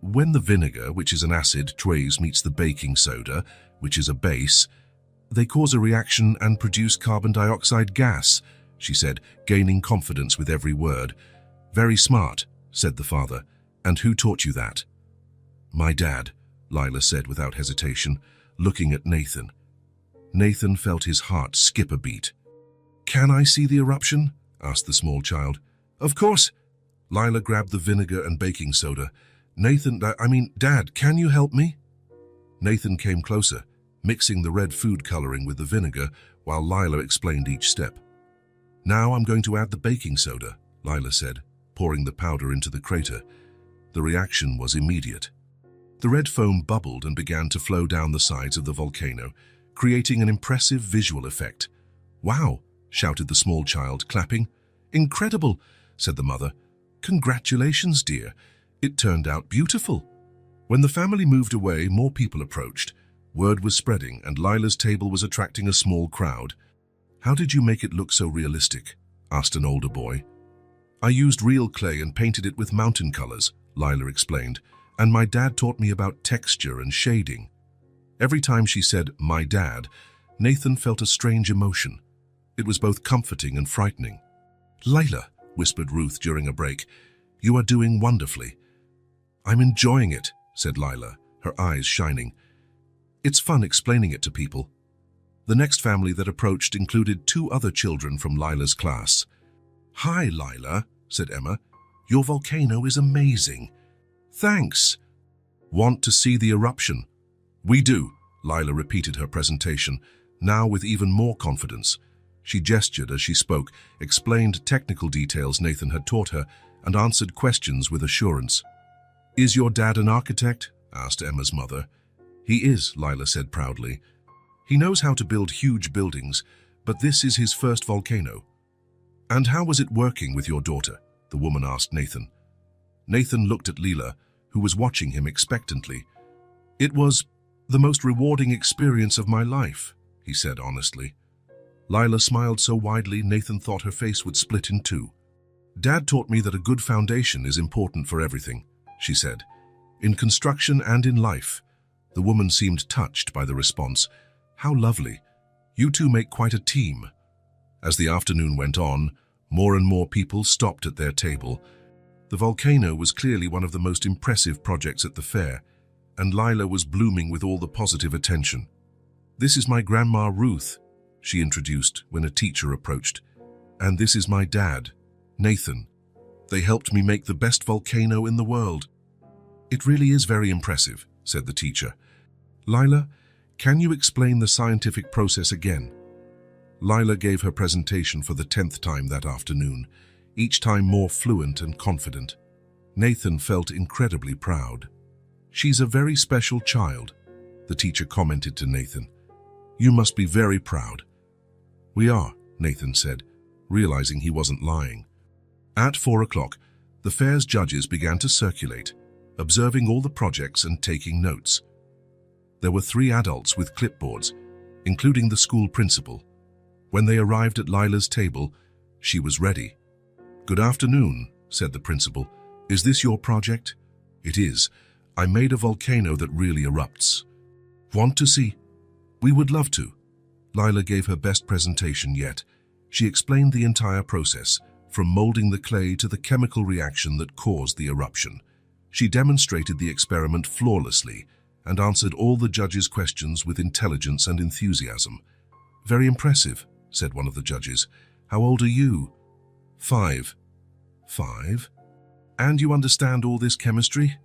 A: When the vinegar, which is an acid, trace meets the baking soda, which is a base, they cause a reaction and produce carbon dioxide gas, she said, gaining confidence with every word. "Very smart," said the father. "And who taught you that?" "My dad," Lila said without hesitation, looking at Nathan. Nathan felt his heart skip a beat. "Can I see the eruption?" asked the small child. "Of course." Lila grabbed the vinegar and baking soda. Dad, can you help me?" Nathan came closer, mixing the red food coloring with the vinegar while Lila explained each step. "Now I'm going to add the baking soda," Lila said, pouring the powder into the crater. The reaction was immediate. The red foam bubbled and began to flow down the sides of the volcano, creating an impressive visual effect. "Wow!" shouted the small child, clapping. "Incredible!" said the mother. "Congratulations, dear. It turned out beautiful." When the family moved away, more people approached. Word was spreading, and Lila's table was attracting a small crowd. "How did you make it look so realistic?" asked an older boy. "I used real clay and painted it with mountain colors," Lila explained, "and my dad taught me about texture and shading." Every time she said, "my dad," Nathan felt a strange emotion. It was both comforting and frightening. "Lila," whispered Ruth during a break, "you are doing wonderfully." "I'm enjoying it," said Lila, her eyes shining. "It's fun explaining it to people." The next family that approached included 2 other children from Lila's class. "Hi, Lila," said Emma. "Your volcano is amazing." "Thanks." "Want to see the eruption?" "We do," Lila repeated her presentation, now with even more confidence. She gestured as she spoke, explained technical details Nathan had taught her, and answered questions with assurance. "Is your dad an architect?" asked Emma's mother. "He is," Lila said proudly. "He knows how to build huge buildings, but this is his first volcano." "And how was it working with your daughter?" the woman asked Nathan. Nathan looked at Lila, who was watching him expectantly. "It was the most rewarding experience of my life," he said honestly. Lila smiled so widely Nathan thought her face would split in 2. "Dad taught me that a good foundation is important for everything," she said. "In construction and in life." The woman seemed touched by the response. "How lovely. You two make quite a team." As the afternoon went on, more and more people stopped at their table. The volcano was clearly one of the most impressive projects at the fair, and Lila was blooming with all the positive attention. "This is my grandma Ruth," she introduced when a teacher approached. "And this is my dad, Nathan. They helped me make the best volcano in the world." "It really is very impressive," said the teacher. "Lila, can you explain the scientific process again?" Lila gave her presentation for the 10th time that afternoon, each time more fluent and confident. Nathan felt incredibly proud. "She's a very special child," the teacher commented to Nathan. "You must be very proud." "We are," Nathan said, realizing he wasn't lying. At 4 o'clock, the fair's judges began to circulate, observing all the projects and taking notes. There were 3 adults with clipboards, including the school principal. When they arrived at Lila's table, she was ready. "Good afternoon," said the principal. "Is this your project?" "It is. I made a volcano that really erupts." "Want to see?" "We would love to." Lila gave her best presentation yet. She explained the entire process, from molding the clay to the chemical reaction that caused the eruption. She demonstrated the experiment flawlessly and answered all the judges' questions with intelligence and enthusiasm. "Very impressive," said one of the judges. "How old are you?" 5. 5? "And you understand all this chemistry?"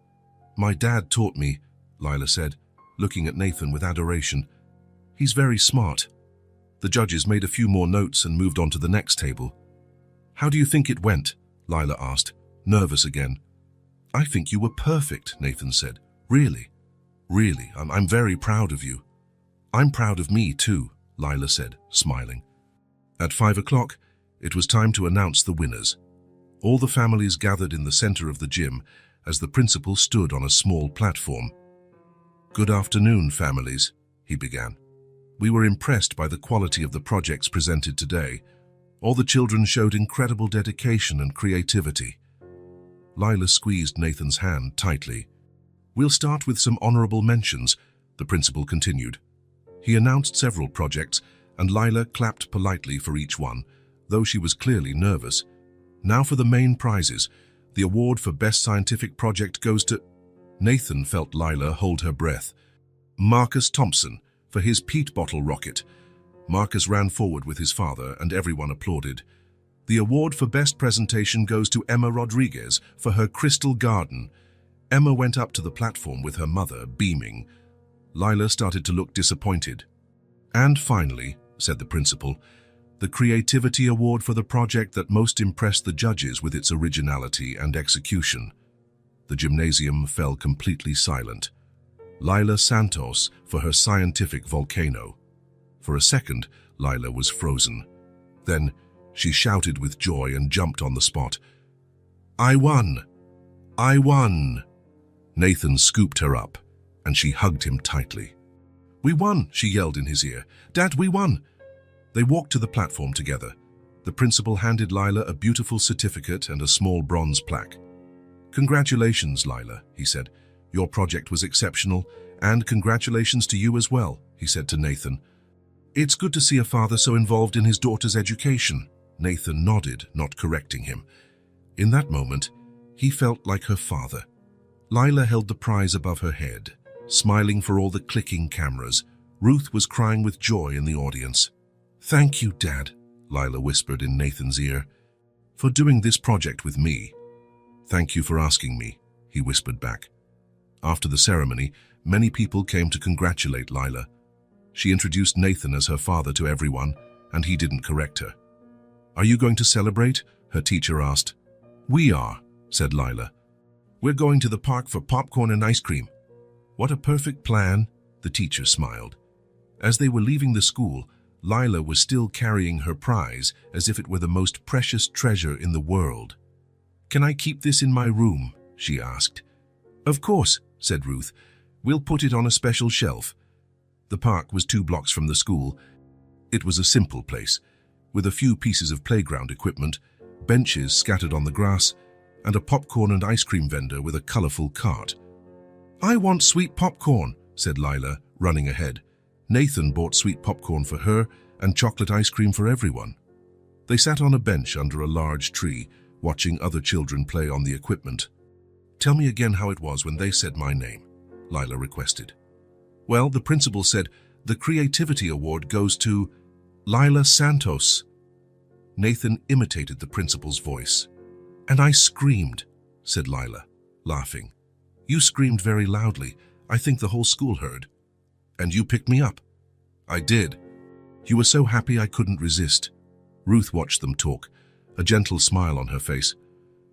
A: "My dad taught me," Lila said, looking at Nathan with adoration. "He's very smart." The judges made a few more notes and moved on to the next table. "How do you think it went?" Lila asked, nervous again. "I think you were perfect," Nathan said. "Really? Really, I'm very proud of you." "I'm proud of me too," Lila said, smiling. At 5 o'clock, It was time to announce the winners. All the families gathered in the center of the gym as the principal stood on a small platform. "Good afternoon, families," he began. "We were impressed by the quality of the projects presented today. All the children showed incredible dedication and creativity." Lila squeezed Nathan's hand tightly. "We'll start with some honorable mentions," the principal continued. He announced several projects, and Lila clapped politely for each one, though she was clearly nervous. "Now for the main prizes. The award for Best Scientific Project goes to—" Nathan felt Lila hold her breath. "Marcus Thompson, for his peat bottle rocket." Marcus ran forward with his father, and everyone applauded. "The award for Best Presentation goes to Emma Rodriguez for her crystal garden." Emma went up to the platform with her mother, beaming. Lila started to look disappointed. "And finally," said the principal, "the Creativity Award for the project that most impressed the judges with its originality and execution." The gymnasium fell completely silent. Lila Santos for her scientific volcano. For a second, Lila was frozen. Then she shouted with joy and jumped on the spot. "I won! I won!" Nathan scooped her up, and she hugged him tightly. "We won!" she yelled in his ear. "Dad, we won!" They walked to the platform together. The principal handed Lila a beautiful certificate and a small bronze plaque. "Congratulations, Lila," he said. "Your project was exceptional, and congratulations to you as well," he said to Nathan. "It's good to see a father so involved in his daughter's education." Nathan nodded, not correcting him. In that moment, he felt like her father. Lila held the prize above her head, smiling for all the clicking cameras. Ruth was crying with joy in the audience. "Thank you, Dad," Lila whispered in Nathan's ear, "for doing this project with me." "Thank you for asking me," he whispered back. After the ceremony, many people came to congratulate Lila. She introduced Nathan as her father to everyone, and he didn't correct her. "Are you going to celebrate?" her teacher asked. "We are," said Lila. "We're going to the park for popcorn and ice cream." "What a perfect plan," the teacher smiled. As they were leaving the school, Lila was still carrying her prize as if it were the most precious treasure in the world. "Can I keep this in my room?" she asked. "Of course," said Ruth. "We'll put it on a special shelf." The park was 2 blocks from the school. It was a simple place, with a few pieces of playground equipment, benches scattered on the grass, and a popcorn and ice cream vendor with a colorful cart. "I want sweet popcorn," said Lila, running ahead. Nathan bought sweet popcorn for her and chocolate ice cream for everyone. They sat on a bench under a large tree, watching other children play on the equipment. "Tell me again how it was when they said my name," Lila requested. "Well, the principal said, 'The Creativity Award goes to Lila Santos.'" Nathan imitated the principal's voice. "And I screamed," said Lila, laughing. "You screamed very loudly. I think the whole school heard." "And you picked me up." "I did. You were so happy I couldn't resist." Ruth watched them talk, a gentle smile on her face.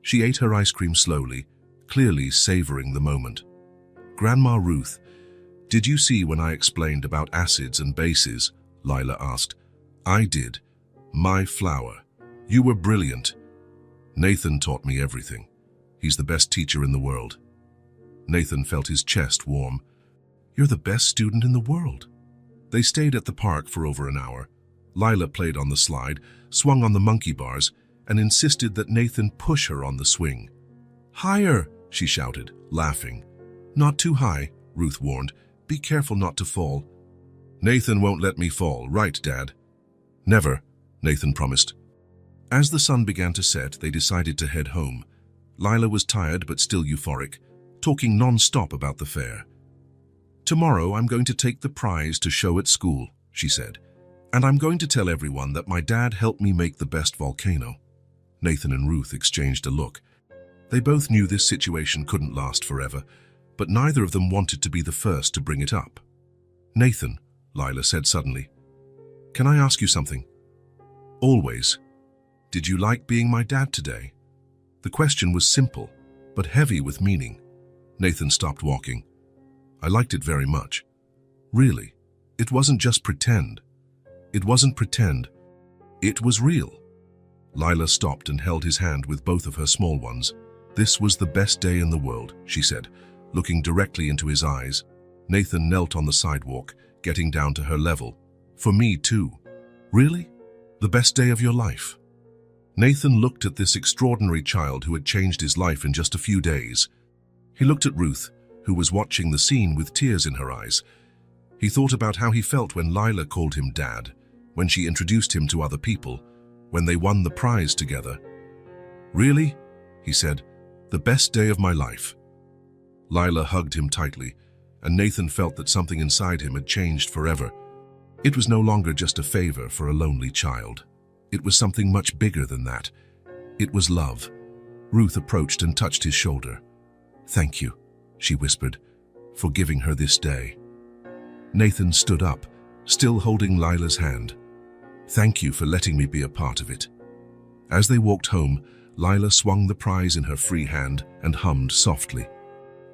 A: She ate her ice cream slowly, clearly savoring the moment. "Grandma Ruth, did you see when I explained about acids and bases?" Lila asked. "I did. My flower. You were brilliant." "Nathan taught me everything. He's the best teacher in the world." Nathan felt his chest warm. "You're the best student in the world." They stayed at the park for over an hour. Lila played on the slide, swung on the monkey bars, and insisted that Nathan push her on the swing. "Higher!" she shouted, laughing. "Not too high," Ruth warned. "Be careful not to fall." "Nathan won't let me fall, right, Dad?" "Never," Nathan promised. As the sun began to set, they decided to head home. Lila was tired but still euphoric, talking non-stop about the fair. "Tomorrow I'm going to take the prize to show at school," she said. "And I'm going to tell everyone that my dad helped me make the best volcano." Nathan and Ruth exchanged a look. They both knew this situation couldn't last forever, but neither of them wanted to be the first to bring it up. "Nathan," Lila said suddenly, "can I ask you something?" "Always." "Did you like being my dad today?" The question was simple, but heavy with meaning. Nathan stopped walking. "I liked it very much." "Really? It wasn't just pretend." "It wasn't pretend. It was real." Lila stopped and held his hand with both of her small ones. "This was the best day in the world," she said, looking directly into his eyes. Nathan knelt on the sidewalk, getting down to her level. "For me too." "Really? The best day of your life?" Nathan looked at this extraordinary child who had changed his life in just a few days. He looked at Ruth, who was watching the scene with tears in her eyes. He thought about how he felt when Lila called him Dad, when she introduced him to other people, when they won the prize together. "Really?" he said. "The best day of my life." Lila hugged him tightly, and Nathan felt that something inside him had changed forever. It was no longer just a favor for a lonely child. It was something much bigger than that. It was love. Ruth approached and touched his shoulder. "Thank you," she whispered, "for giving her this day." Nathan stood up, still holding Lila's hand. "Thank you for letting me be a part of it." As they walked home, Lila swung the prize in her free hand and hummed softly.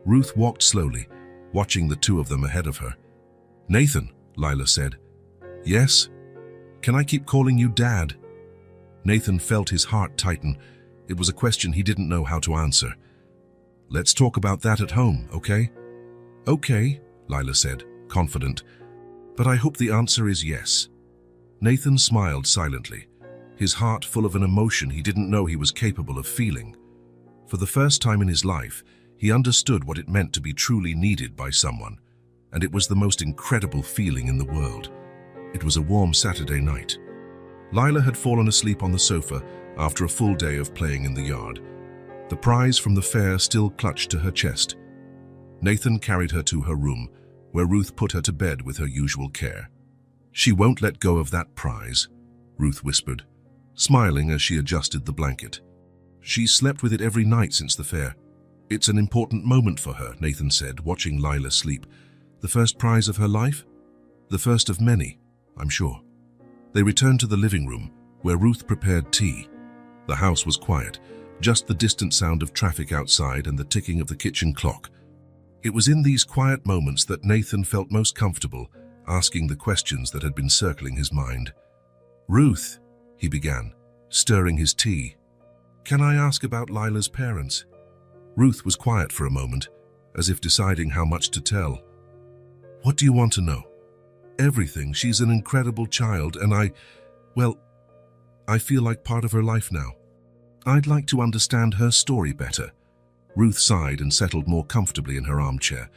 A: Ruth walked slowly, watching the two of them ahead of her. "Nathan," Lila said. "Yes? Can I keep calling you Dad?" Nathan felt his heart tighten. It was a question he didn't know how to answer. "Let's talk about that at home, okay?" "Okay," Lila said, confident. "But I hope the answer is yes." Nathan smiled silently, his heart full of an emotion he didn't know he was capable of feeling. For the first time in his life, he understood what it meant to be truly needed by someone, and it was the most incredible feeling in the world. It was a warm Saturday night. Lila had fallen asleep on the sofa after a full day of playing in the yard. The prize from the fair still clutched to her chest. Nathan carried her to her room, where Ruth put her to bed with her usual care. "She won't let go of that prize," Ruth whispered, smiling as she adjusted the blanket. "She's slept with it every night since the fair. It's an important moment for her," Nathan said, watching Lila sleep. "The first prize of her life? The first of many, I'm sure." They returned to the living room, where Ruth prepared tea. The house was quiet, just the distant sound of traffic outside and the ticking of the kitchen clock. It was in these quiet moments that Nathan felt most comfortable, asking the questions that had been circling his mind. "Ruth," he began, stirring his tea, "can I ask about Lila's parents?" Ruth was quiet for a moment, as if deciding how much to tell. "What do you want to know?" "Everything. She's an incredible child, and I feel like part of her life now. I'd like to understand her story better." Ruth sighed and settled more comfortably in her armchair.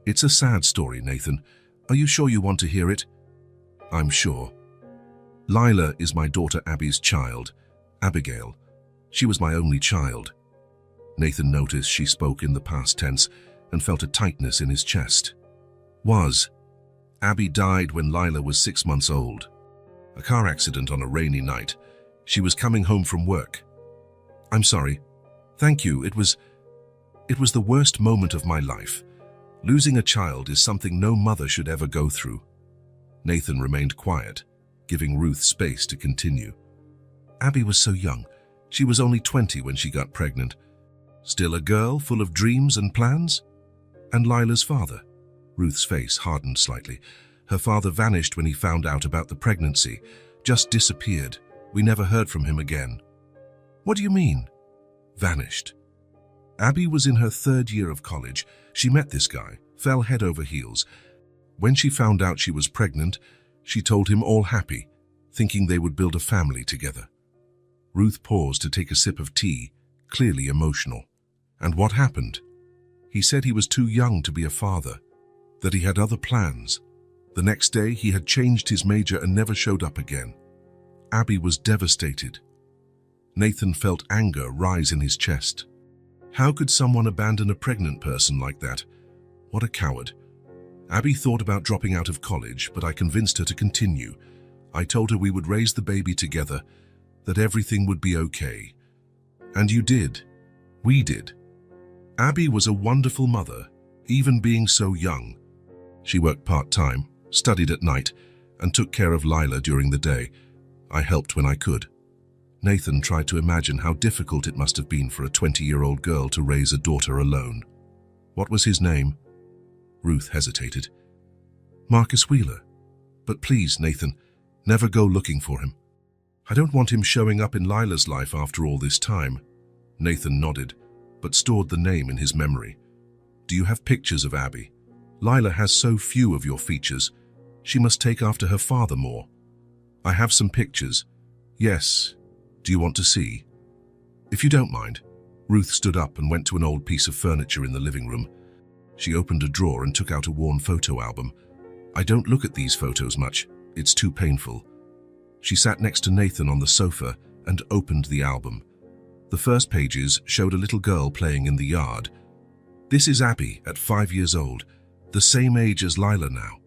A: "It's a sad story, Nathan. Are you sure you want to hear it?" "I'm sure. Lila is my daughter Abby's child, Abigail. She was my only child." Nathan noticed she spoke in the past tense and felt a tightness in his chest. "Was. Abby died when Lila was 6 months old. A car accident on a rainy night. She was coming home from work." "I'm sorry." "Thank you. It was the worst moment of my life. Losing a child is something no mother should ever go through." Nathan remained quiet, giving Ruth space to continue. "Abby was so young. She was only 20 when she got pregnant. Still a girl full of dreams and plans? And Lila's father?" Ruth's face hardened slightly. "Her father vanished when he found out about the pregnancy. Just disappeared. We never heard from him again." "What do you mean?" "Vanished. Abby was in her 3rd year of college. She met this guy, fell head over heels. When she found out she was pregnant, she told him all happy, thinking they would build a family together." Ruth paused to take a sip of tea, clearly emotional. "And what happened?" "He said he was too young to be a father, that he had other plans. The next day, he had changed his major and never showed up again." Abby was devastated. Nathan felt anger rise in his chest. How could someone abandon a pregnant person like that? What a coward. Abby thought about dropping out of college, but I convinced her to continue. I told her we would raise the baby together, that everything would be okay. And you did. We did. Abby was a wonderful mother, even being so young. She worked part-time, studied at night, and took care of Lila during the day. I helped when I could. Nathan tried to imagine how difficult it must have been for a 20-year-old girl to raise a daughter alone. "What was his name?" Ruth hesitated. "Marcus Wheeler. But please, Nathan, never go looking for him." I don't want him showing up in Lila's life after all this time. Nathan nodded, but stored the name in his memory. Do you have pictures of Abby? Lila has so few of your features. She must take after her father more. I have some pictures. Yes. Do you want to see? If you don't mind. Ruth stood up and went to an old piece of furniture in the living room. She opened a drawer and took out a worn photo album. I don't look at these photos much. It's too painful. She sat next to Nathan on the sofa and opened the album. The first pages showed a little girl playing in the yard. This is Abby at 5 years old, the same age as Lila now.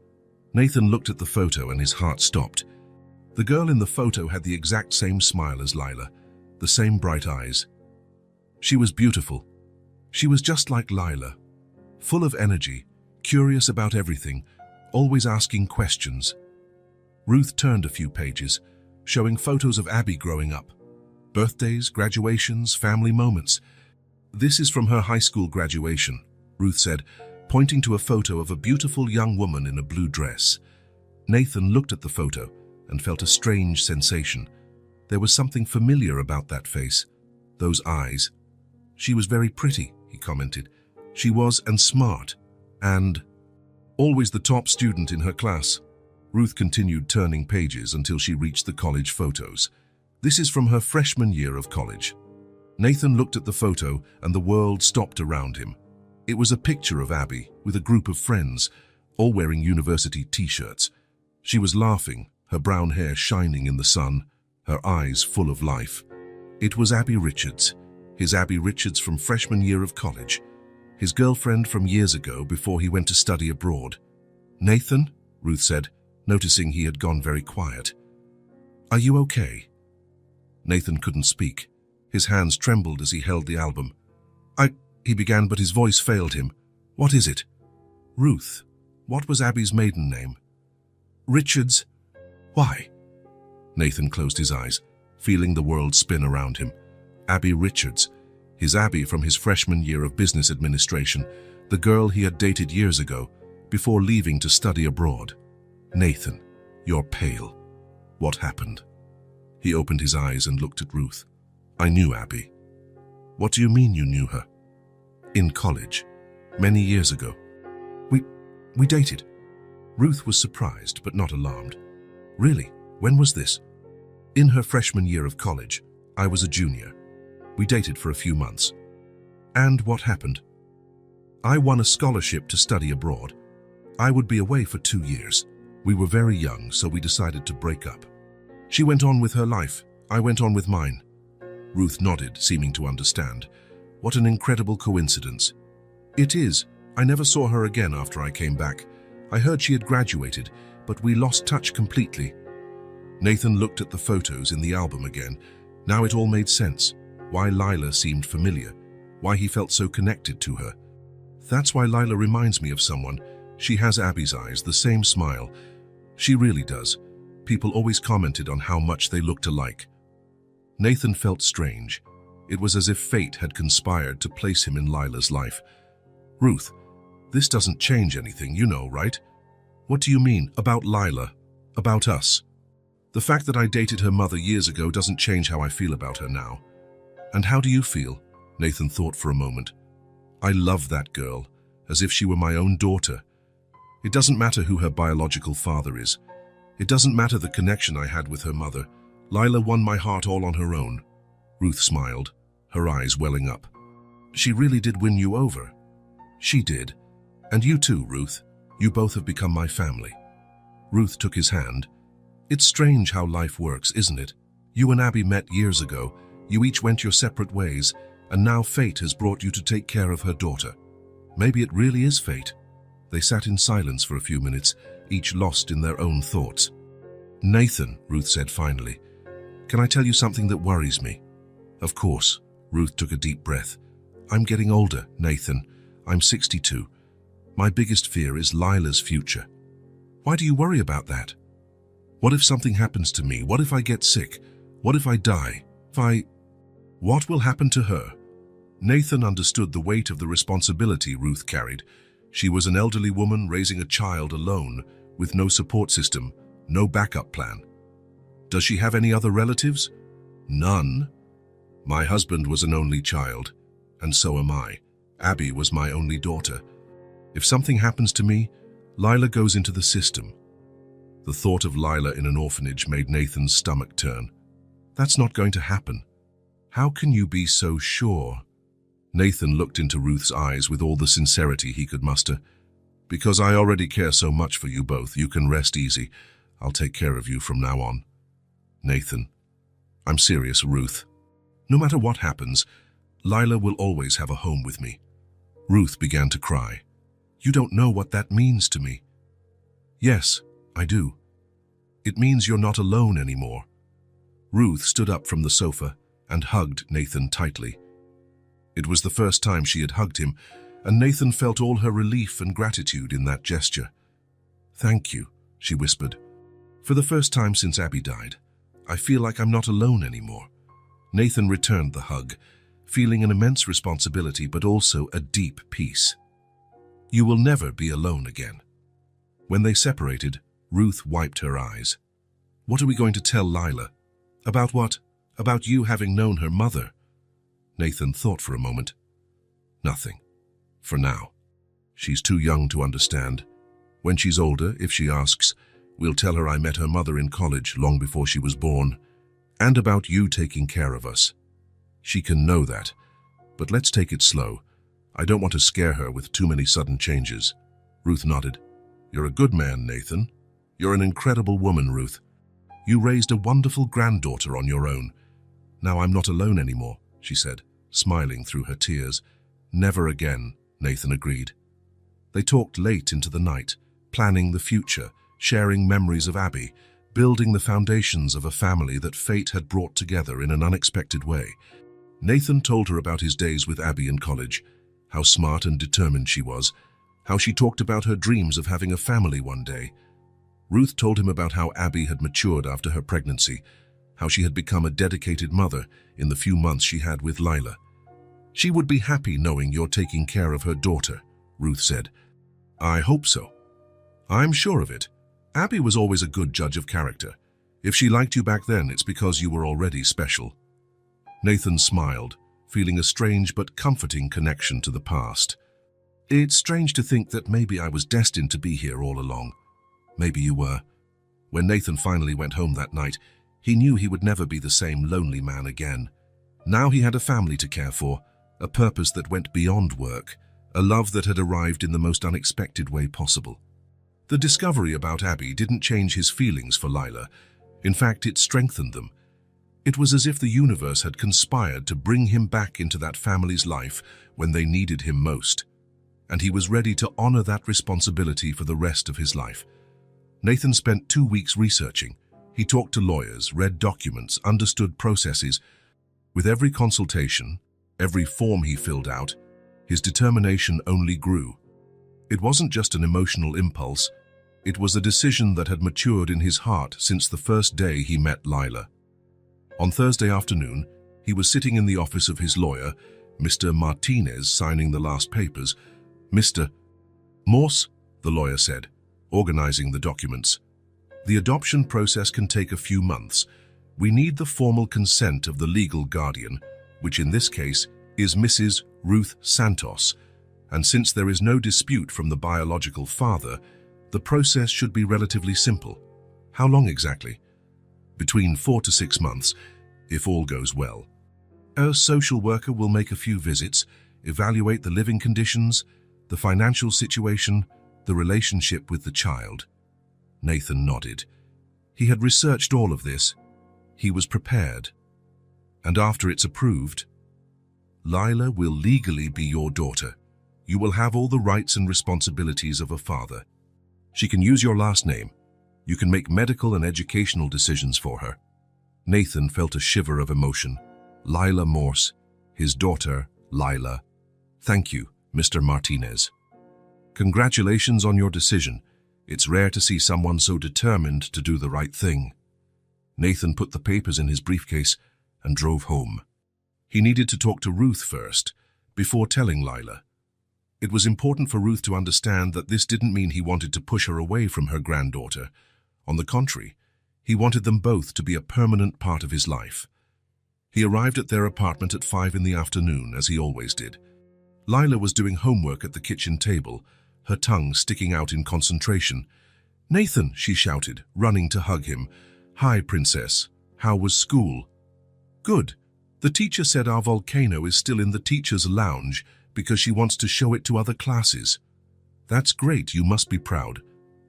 A: Nathan looked at the photo and his heart stopped. The girl in the photo had the exact same smile as Lila, the same bright eyes. She was beautiful. She was just like Lila, full of energy, curious about everything, always asking questions. Ruth turned a few pages, showing photos of Abby growing up. Birthdays, graduations, family moments. This is from her high school graduation, Ruth said, pointing to a photo of a beautiful young woman in a blue dress. Nathan looked at the photo and felt a strange sensation. There was something familiar about that face, those eyes. She was very pretty, he commented. She was, and smart, and always the top student in her class. Ruth continued turning pages until she reached the college photos. This is from her freshman year of college. Nathan looked at the photo and the world stopped around him. It was a picture of Abby with a group of friends, all wearing university t-shirts. She was laughing, her brown hair shining in the sun, her eyes full of life. It was Abby Richards, his Abby Richards from freshman year of college, his girlfriend from years ago before he went to study abroad. Nathan, Ruth said, noticing he had gone very quiet. Are you okay? Nathan couldn't speak. His hands trembled as he held the album. He began, but his voice failed him. What is it? Ruth. What was Abby's maiden name? Richards. Why? Nathan closed his eyes, feeling the world spin around him. Abby Richards, his Abby from his freshman year of business administration, the girl he had dated years ago, before leaving to study abroad. Nathan, you're pale. What happened? He opened his eyes and looked at Ruth. I knew Abby. What do you mean you knew her? In college, many years ago. We dated. Ruth was surprised but not alarmed. Really? When was this? In her freshman year of college. I was a junior. We dated for a few months. And what happened? I won a scholarship to study abroad. I would be away for 2 years. We were very young, so we decided to break up. She went on with her life. I went on with mine. Ruth nodded, seeming to understand. What an incredible coincidence. It is. I never saw her again after I came back. I heard she had graduated, but we lost touch completely. Nathan looked at the photos in the album again. Now it all made sense. Why Lila seemed familiar. Why he felt so connected to her. That's why Lila reminds me of someone. She has Abby's eyes, the same smile. She really does. People always commented on how much they looked alike. Nathan felt strange. It was as if fate had conspired to place him in Lila's life. Ruth, this doesn't change anything, you know, right? What do you mean, about Lila? About us? The fact that I dated her mother years ago doesn't change how I feel about her now. And how do you feel? Nathan thought for a moment. I love that girl, as if she were my own daughter. It doesn't matter who her biological father is. It doesn't matter the connection I had with her mother. Lila won my heart all on her own. Ruth smiled, her eyes welling up. She really did win you over. She did. And you too, Ruth. You both have become my family. Ruth took his hand. It's strange how life works, isn't it? You and Abby met years ago. You each went your separate ways, and now fate has brought you to take care of her daughter. Maybe it really is fate. They sat in silence for a few minutes, each lost in their own thoughts. Nathan, Ruth said finally, can I tell you something that worries me? Of course. Ruth took a deep breath. I'm getting older, Nathan. I'm 62. My biggest fear is Lila's future. Why do you worry about that? What if something happens to me? What if I get sick? What if I die? What will happen to her? Nathan understood the weight of the responsibility Ruth carried. She was an elderly woman raising a child alone, with no support system, no backup plan. Does she have any other relatives? None. My husband was an only child, and so am I. Abby was my only daughter. If something happens to me, Lila goes into the system. The thought of Lila in an orphanage made Nathan's stomach turn. That's not going to happen. How can you be so sure? Nathan looked into Ruth's eyes with all the sincerity he could muster. Because I already care so much for you both, you can rest easy. I'll take care of you from now on. Nathan, I'm serious, Ruth. No matter what happens, Lila will always have a home with me. Ruth began to cry. You don't know what that means to me. Yes, I do. It means you're not alone anymore. Ruth stood up from the sofa and hugged Nathan tightly. It was the first time she had hugged him, and Nathan felt all her relief and gratitude in that gesture. Thank you, she whispered. For the first time since Abby died, I feel like I'm not alone anymore. Nathan returned the hug, feeling an immense responsibility but also a deep peace. You will never be alone again. When they separated, Ruth wiped her eyes. What are we going to tell Lila? About what? About you having known her mother? Nathan thought for a moment. Nothing. For now. She's too young to understand. When she's older, if she asks, we'll tell her I met her mother in college long before she was born, and about you taking care of us. She can know that, but let's take it slow. I don't want to scare her with too many sudden changes. Ruth nodded. You're a good man, Nathan. You're an incredible woman, Ruth. You raised a wonderful granddaughter on your own. Now I'm not alone anymore, she said, smiling through her tears. Never again, Nathan agreed. They talked late into the night, planning the future, sharing memories of Abby, building the foundations of a family that fate had brought together in an unexpected way. Nathan told her about his days with Abby in college, how smart and determined she was, how she talked about her dreams of having a family one day. Ruth told him about how Abby had matured after her pregnancy, how she had become a dedicated mother in the few months she had with Lila. She would be happy knowing you're taking care of her daughter, Ruth said. I hope so. I'm sure of it. Abby was always a good judge of character. If she liked you back then, it's because you were already special. Nathan smiled, feeling a strange but comforting connection to the past. It's strange to think that maybe I was destined to be here all along. Maybe you were. When Nathan finally went home that night, he knew he would never be the same lonely man again. Now he had a family to care for, a purpose that went beyond work, a love that had arrived in the most unexpected way possible. The discovery about Abby didn't change his feelings for Lila. In fact, it strengthened them. It was as if the universe had conspired to bring him back into that family's life when they needed him most. And he was ready to honor that responsibility for the rest of his life. Nathan spent 2 weeks researching. He talked to lawyers, read documents, understood processes. With every consultation, every form he filled out, his determination only grew. It wasn't just an emotional impulse. It was a decision that had matured in his heart since the first day he met Lila. On Thursday afternoon, he was sitting in the office of his lawyer, Mr. Martinez, signing the last papers. Mr. Morse, the lawyer said, organizing the documents. The adoption process can take a few months. We need the formal consent of the legal guardian, which in this case is Mrs. Ruth Santos, and since there is no dispute from the biological father, the process should be relatively simple. How long exactly? Between 4 to 6 months, if all goes well. A social worker will make a few visits, evaluate the living conditions, the financial situation, the relationship with the child. Nathan nodded. He had researched all of this. He was prepared. And after it's approved, Lila will legally be your daughter. You will have all the rights and responsibilities of a father. She can use your last name. You can make medical and educational decisions for her. Nathan felt a shiver of emotion. Lila Morse, his daughter, Lila. Thank you, Mr. Martinez. Congratulations on your decision. It's rare to see someone so determined to do the right thing. Nathan put the papers in his briefcase and drove home. He needed to talk to Ruth first, before telling Lila. It was important for Ruth to understand that this didn't mean he wanted to push her away from her granddaughter. On the contrary, He wanted them both to be a permanent part of his life. He arrived at their apartment at 5 in the afternoon, as he always did. Lila was doing homework at the kitchen table, her tongue sticking out in concentration. "Nathan," she shouted, running to hug him. "Hi, Princess. How was school?" "Good. The teacher said our volcano is still in the teacher's lounge because she wants to show it to other classes." "That's great. You must be proud."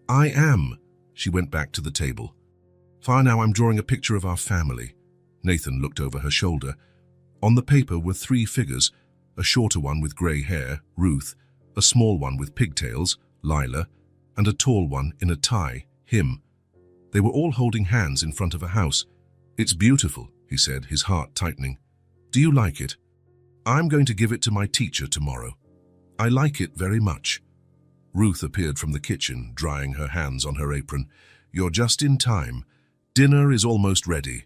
A: "I am." She went back to the table. "Fine, now I'm drawing a picture of our family." Nathan looked over her shoulder. On the paper were 3 figures, a shorter one with grey hair, Ruth, a small one with pigtails, Lila, and a tall one in a tie, him. They were all holding hands in front of a house. "It's beautiful," he said, his heart tightening. "Do you like it?" "I'm going to give it to my teacher tomorrow." "I like it very much." Ruth appeared from the kitchen, drying her hands on her apron. "You're just in time. Dinner is almost ready."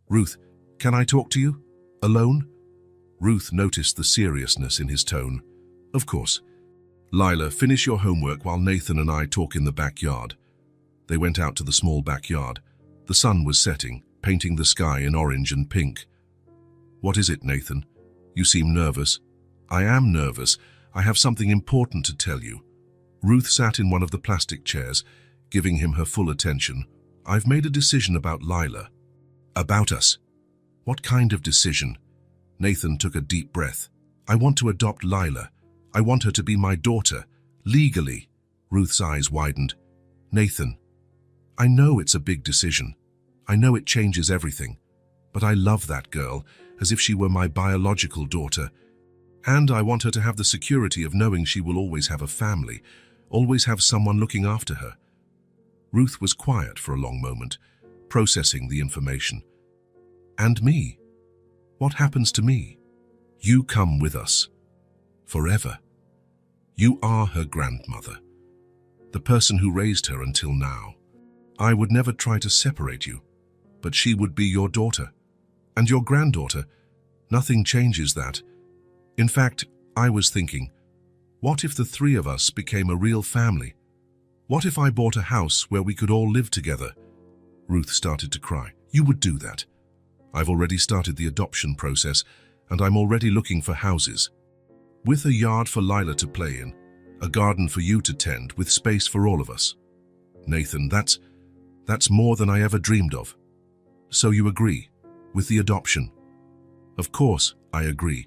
A: "Ruth, can I talk to you? Alone?" Ruth noticed the seriousness in his tone. "Of course." "Lila, finish your homework while Nathan and I talk in the backyard." They went out to the small backyard. The sun was setting, painting the sky in orange and pink. "What is it, Nathan? You seem nervous." "I am nervous. I have something important to tell you." Ruth sat in one of the plastic chairs, giving him her full attention. "I've made a decision about Lila." "About us?" "What kind of decision?" Nathan took a deep breath. "I want to adopt Lila. I want her to be my daughter, legally." Ruth's eyes widened. "Nathan, I know it's a big decision. I know it changes everything. But I love that girl, as if she were my biological daughter. And I want her to have the security of knowing she will always have a family, always have someone looking after her." Ruth was quiet for a long moment, processing the information. "And me? What happens to me?" "You come with us. Forever. You are her grandmother, the person who raised her until now. I would never try to separate you, but she would be your daughter. And your granddaughter. Nothing changes that. In fact, I was thinking, what if the 3 of us became a real family? What if I bought a house where we could all live together?" Ruth started to cry. "You would do that. I've already started the adoption process, and I'm already looking for houses. With a yard for Lila to play in, a garden for you to tend, with space for all of us." "Nathan, that's more than I ever dreamed of." "So you agree with the adoption?" "Of course, I agree.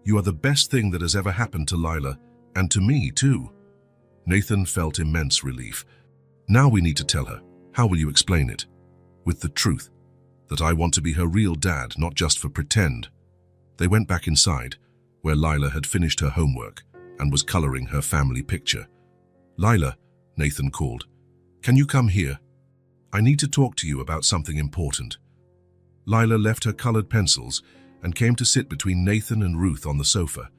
A: You are the best thing that has ever happened to Lila, and to me too." Nathan felt immense relief. "Now we need to tell her. How will you explain it?" "With the truth. That I want to be her real dad, not just for pretend." They went back inside, where Lila had finished her homework and was coloring her family picture. "Lila," Nathan called, "can you come here? I need to talk to you about something important." Lila left her colored pencils and came to sit between Nathan and Ruth on the sofa.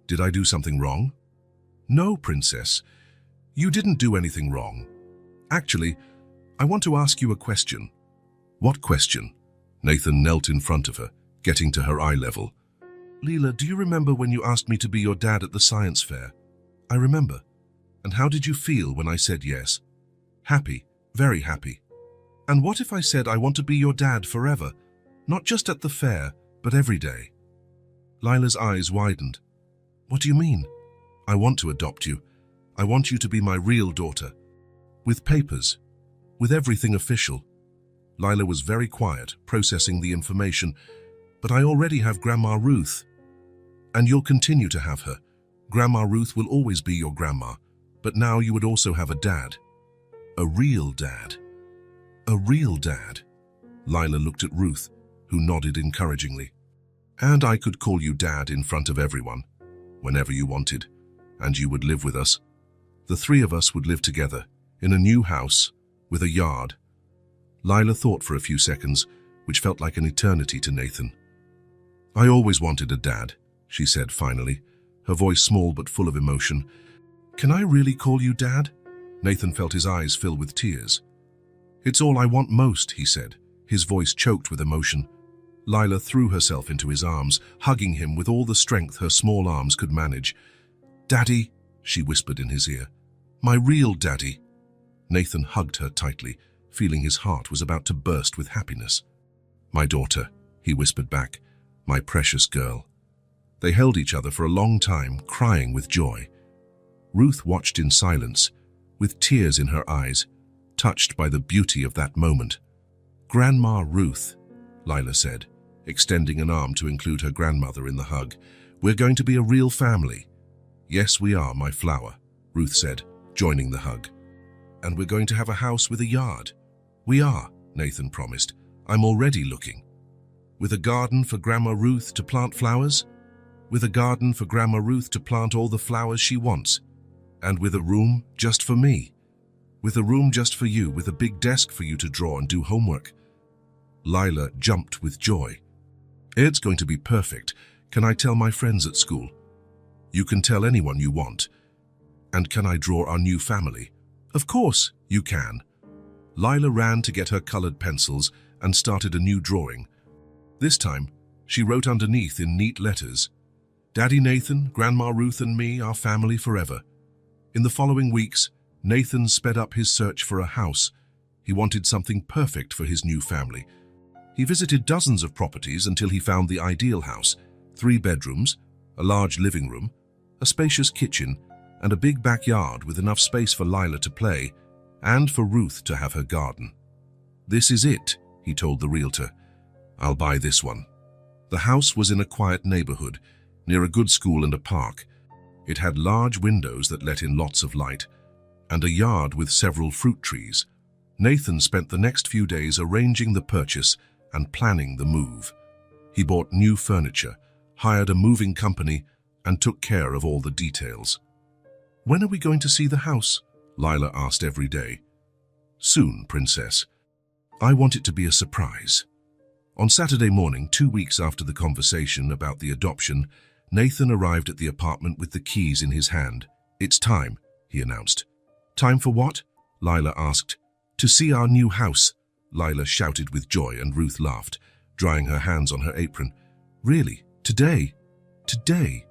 A: "Did I do something wrong?" "No, Princess. You didn't do anything wrong. Actually, I want to ask you a question." "What question?" Nathan knelt in front of her, getting to her eye level. "Lila, do you remember when you asked me to be your dad at the science fair?" "I remember." "And how did you feel when I said yes?" "Happy, very happy." "And what if I said I want to be your dad forever, not just at the fair, but every day?" Lila's eyes widened. "What do you mean?" "I want to adopt you. I want you to be my real daughter. With papers. With everything official." Lila was very quiet, processing the information. "But I already have Grandma Ruth." "And you'll continue to have her. Grandma Ruth will always be your grandma. But now you would also have a dad. A real dad." "A real dad." Lila looked at Ruth, who nodded encouragingly. "And I could call you Dad in front of everyone, whenever you wanted, and you would live with us. The 3 of us would live together, in a new house, with a yard." Lila thought for a few seconds, which felt like an eternity to Nathan. "I always wanted a dad," she said finally, her voice small but full of emotion. "Can I really call you Dad?" Nathan felt his eyes fill with tears. "It's all I want most," he said, his voice choked with emotion. Lila threw herself into his arms, hugging him with all the strength her small arms could manage. "Daddy," she whispered in his ear. "My real daddy." Nathan hugged her tightly, feeling his heart was about to burst with happiness. "My daughter," he whispered back, "my precious girl." They held each other for a long time, crying with joy. Ruth watched in silence, with tears in her eyes, touched by the beauty of that moment. "Grandma Ruth," Lila said, extending an arm to include her grandmother in the hug, "we're going to be a real family." "Yes, we are, my flower," Ruth said, joining the hug. "And we're going to have a house with a yard." "We are," Nathan promised. "I'm already looking." "With a garden for Grandma Ruth to plant flowers?" "With a garden for Grandma Ruth to plant all the flowers she wants. And with a room just for me. With a room just for you, with a big desk for you to draw and do homework." Lila jumped with joy. "It's going to be perfect. Can I tell my friends at school?" "You can tell anyone you want." "And can I draw our new family?" "Of course, you can." Lila ran to get her colored pencils and started a new drawing. This time, she wrote underneath in neat letters, "Daddy Nathan, Grandma Ruth and me, our family forever." In the following weeks, Nathan sped up his search for a house. He wanted something perfect for his new family. He visited dozens of properties until he found the ideal house: 3 bedrooms, a large living room, a spacious kitchen, and a big backyard with enough space for Lila to play and for Ruth to have her garden. "This is it," he told the realtor. "I'll buy this one." The house was in a quiet neighborhood, near a good school and a park. It had large windows that let in lots of light, and a yard with several fruit trees. Nathan spent the next few days arranging the purchase and planning the move. He bought new furniture, hired a moving company, and took care of all the details. "When are we going to see the house?" Lila asked every day. "Soon, princess. I want it to be a surprise." On Saturday morning, 2 weeks after the conversation about the adoption, Nathan arrived at the apartment with the keys in his hand. "It's time," he announced. "Time for what?" Lila asked. "To see our new house," Lila shouted with joy, and Ruth laughed, drying her hands on her apron. "Really? Today? Today?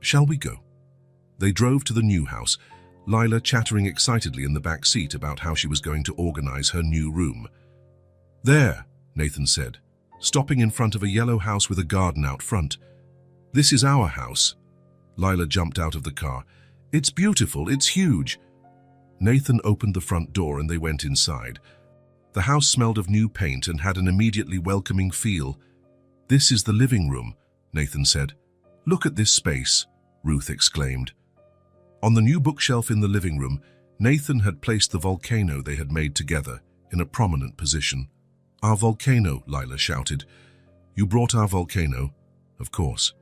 A: Shall we go?" They drove to the new house, Lila chattering excitedly in the back seat about how she was going to organize her new room. "There," Nathan said, stopping in front of a yellow house with a garden out front. "This is our house." Lila jumped out of the car. "It's beautiful, it's huge." Nathan opened the front door and they went inside. The house smelled of new paint and had an immediately welcoming feel. "This is the living room," Nathan said. "Look at this space," Ruth exclaimed. On the new bookshelf in the living room, Nathan had placed the volcano they had made together in a prominent position. "Our volcano," Lila shouted. "You brought our volcano?" "Of course.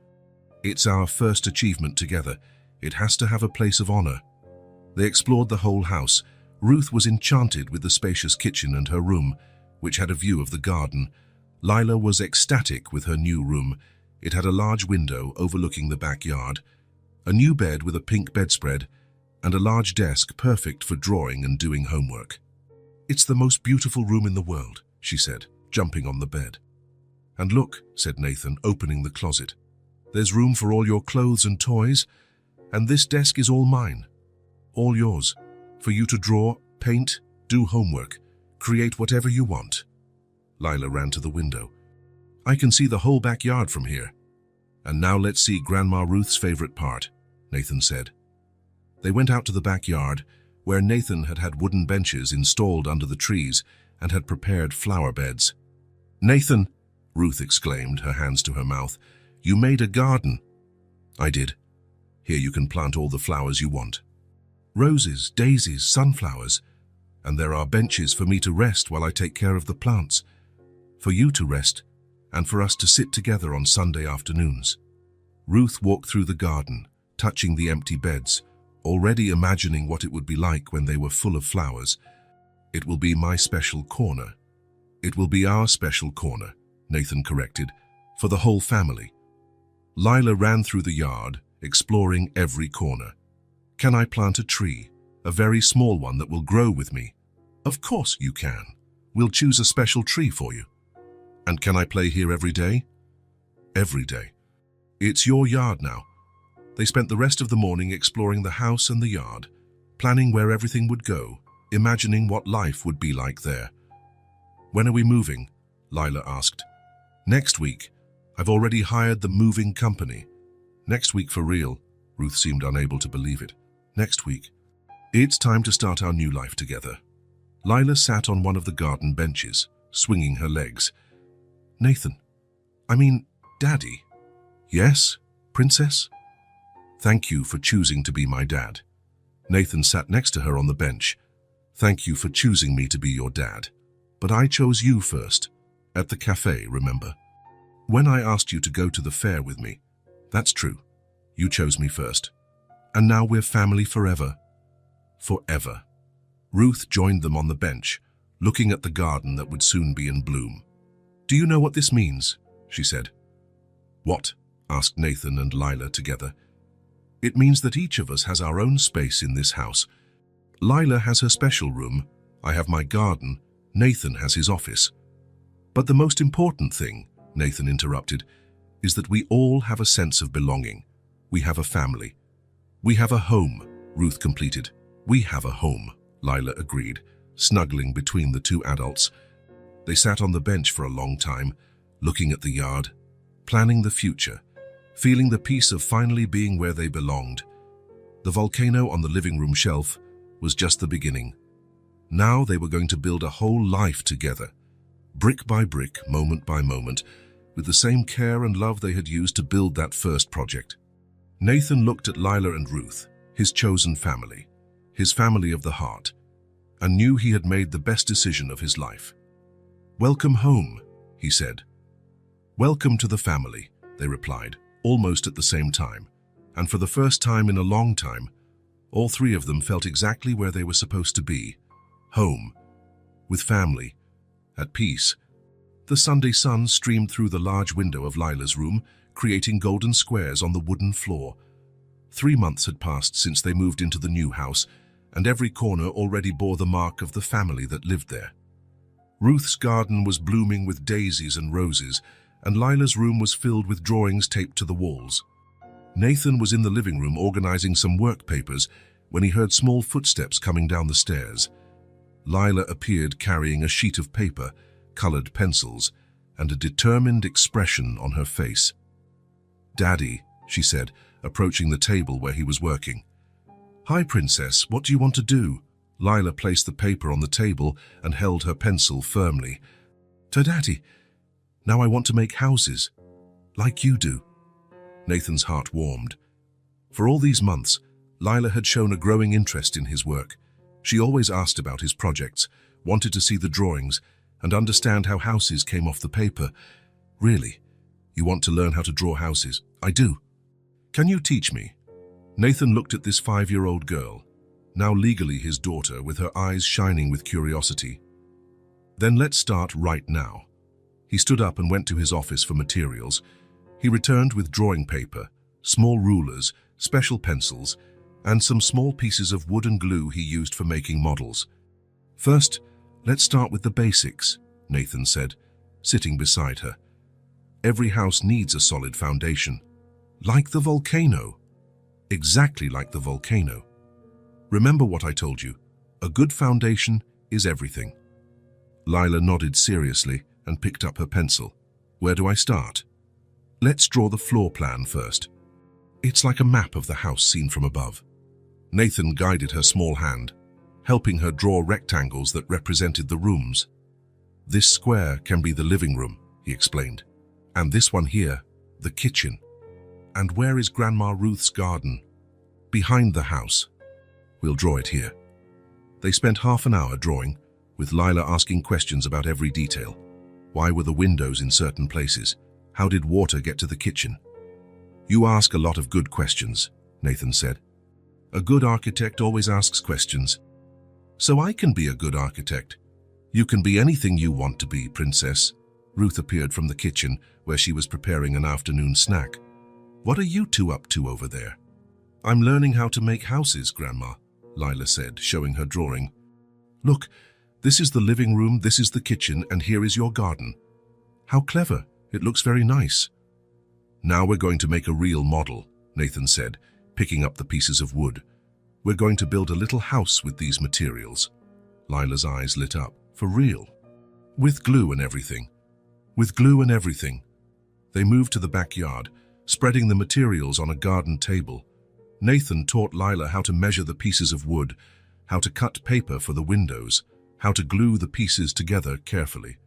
A: It's our first achievement together. It has to have a place of honor." They explored the whole house. Ruth was enchanted with the spacious kitchen and her room, which had a view of the garden. Lila was ecstatic with her new room. It had a large window overlooking the backyard, a new bed with a pink bedspread, and a large desk perfect for drawing and doing homework. "It's the most beautiful room in the world," she said, jumping on the bed. "And look," said Nathan, opening the closet. "There's room for all your clothes and toys, and this desk is all mine. All yours, for you to draw, paint, do homework, create whatever you want." Lila ran to the window. "I can see the whole backyard from here." "And now let's see Grandma Ruth's favorite part," Nathan said. They went out to the backyard, where Nathan had had wooden benches installed under the trees and had prepared flower beds. "Nathan," Ruth exclaimed, her hands to her mouth, "you made a garden." "I did. Here you can plant all the flowers you want. Roses, daisies, sunflowers. And there are benches for me to rest while I take care of the plants. For you to rest, and for us to sit together on Sunday afternoons." Ruth walked through the garden, touching the empty beds, already imagining what it would be like when they were full of flowers. "It will be my special corner." "It will be our special corner," Nathan corrected, "for the whole family." Lila ran through the yard, exploring every corner. "Can I plant a tree, a very small one that will grow with me?" "Of course you can. We'll choose a special tree for you." "And can I play here every day?" "Every day. It's your yard now." They spent the rest of the morning exploring the house and the yard, planning where everything would go. imagining what life would be like there. "When are we moving?" Lila asked. "Next week. I've already hired the moving company." "Next week for real?" Ruth seemed unable to believe it. "Next week. It's time to start our new life together." Lila sat on one of the garden benches, swinging her legs. "Nathan, Daddy." "Yes, Princess?" "Thank you for choosing to be my dad." Nathan sat next to her on the bench. "Thank you for choosing me to be your dad. But I chose you first. At the cafe, remember? When I asked you to go to the fair with me. That's true. You chose me first. And now we're family forever." Forever. Ruth joined them on the bench, looking at the garden that would soon be in bloom. "Do you know what this means?" she said. "What?" asked Nathan and Lila together. "It means that each of us has our own space in this house. Lila has her special room, I have my garden, Nathan has his office. But the most important thing," Nathan interrupted, "is that we all have a sense of belonging. We have a family. We have a home," Ruth completed. "We have a home," Lila agreed, snuggling between the two adults. They sat on the bench for a long time, looking at the yard, planning the future, feeling the peace of finally being where they belonged. The volcano on the living room shelf was just the beginning. Now they were going to build a whole life together, brick by brick, moment by moment, with the same care and love they had used to build that first project. Nathan looked at Lila and Ruth, his chosen family, his family of the heart, and knew he had made the best decision of his life. "Welcome home," he said. "Welcome to the family," they replied, almost at the same time, and for the first time in a long time, all three of them felt exactly where they were supposed to be, home, with family, at peace. The Sunday sun streamed through the large window of Lila's room, creating golden squares on the wooden floor. 3 months had passed since they moved into the new house, and every corner already bore the mark of the family that lived there. Ruth's garden was blooming with daisies and roses, and Lila's room was filled with drawings taped to the walls. Nathan was in the living room organizing some work papers when he heard small footsteps coming down the stairs. Lila appeared carrying a sheet of paper, colored pencils, and a determined expression on her face. "Daddy," she said, approaching the table where he was working. "Hi, Princess, what do you want to do?" Lila placed the paper on the table and held her pencil firmly. "Daddy, now I want to make houses, like you do." Nathan's heart warmed. For all these months, Lila had shown a growing interest in his work. She always asked about his projects, wanted to see the drawings, and understand how houses came off the paper. "Really? You want to learn how to draw houses?" "I do." "Can you teach me?" Nathan looked at this 5-year-old girl, now legally his daughter, with her eyes shining with curiosity. "Then let's start right now." He stood up and went to his office for materials. He returned with drawing paper, small rulers, special pencils, and some small pieces of wood and glue he used for making models. "First, let's start with the basics," Nathan said, sitting beside her. "Every house needs a solid foundation. Like the volcano." "Exactly like the volcano. Remember what I told you. A good foundation is everything." Lila nodded seriously and picked up her pencil. "Where do I start?" "Let's draw the floor plan first. It's like a map of the house seen from above." Nathan guided her small hand, helping her draw rectangles that represented the rooms. "This square can be the living room," he explained. "And this one here, the kitchen. And where is Grandma Ruth's garden?" "Behind the house. We'll draw it here." They spent half an hour drawing, with Lila asking questions about every detail. Why were the windows in certain places? How did water get to the kitchen? "You ask a lot of good questions," Nathan said. "A good architect always asks questions." "So I can be a good architect." "You can be anything you want to be, Princess." Ruth appeared from the kitchen, where she was preparing an afternoon snack. "What are you two up to over there?" "I'm learning how to make houses, Grandma," Lila said, showing her drawing. "Look, this is the living room, this is the kitchen, and here is your garden. How clever. It looks very nice." "Now we're going to make a real model," Nathan said, picking up the pieces of wood. "We're going to build a little house with these materials." Lila's eyes lit up. For real? With glue and everything. With glue and everything. They moved to the backyard, spreading the materials on a garden table. Nathan taught Lila how to measure the pieces of wood, how to cut paper for the windows, how to glue the pieces together carefully.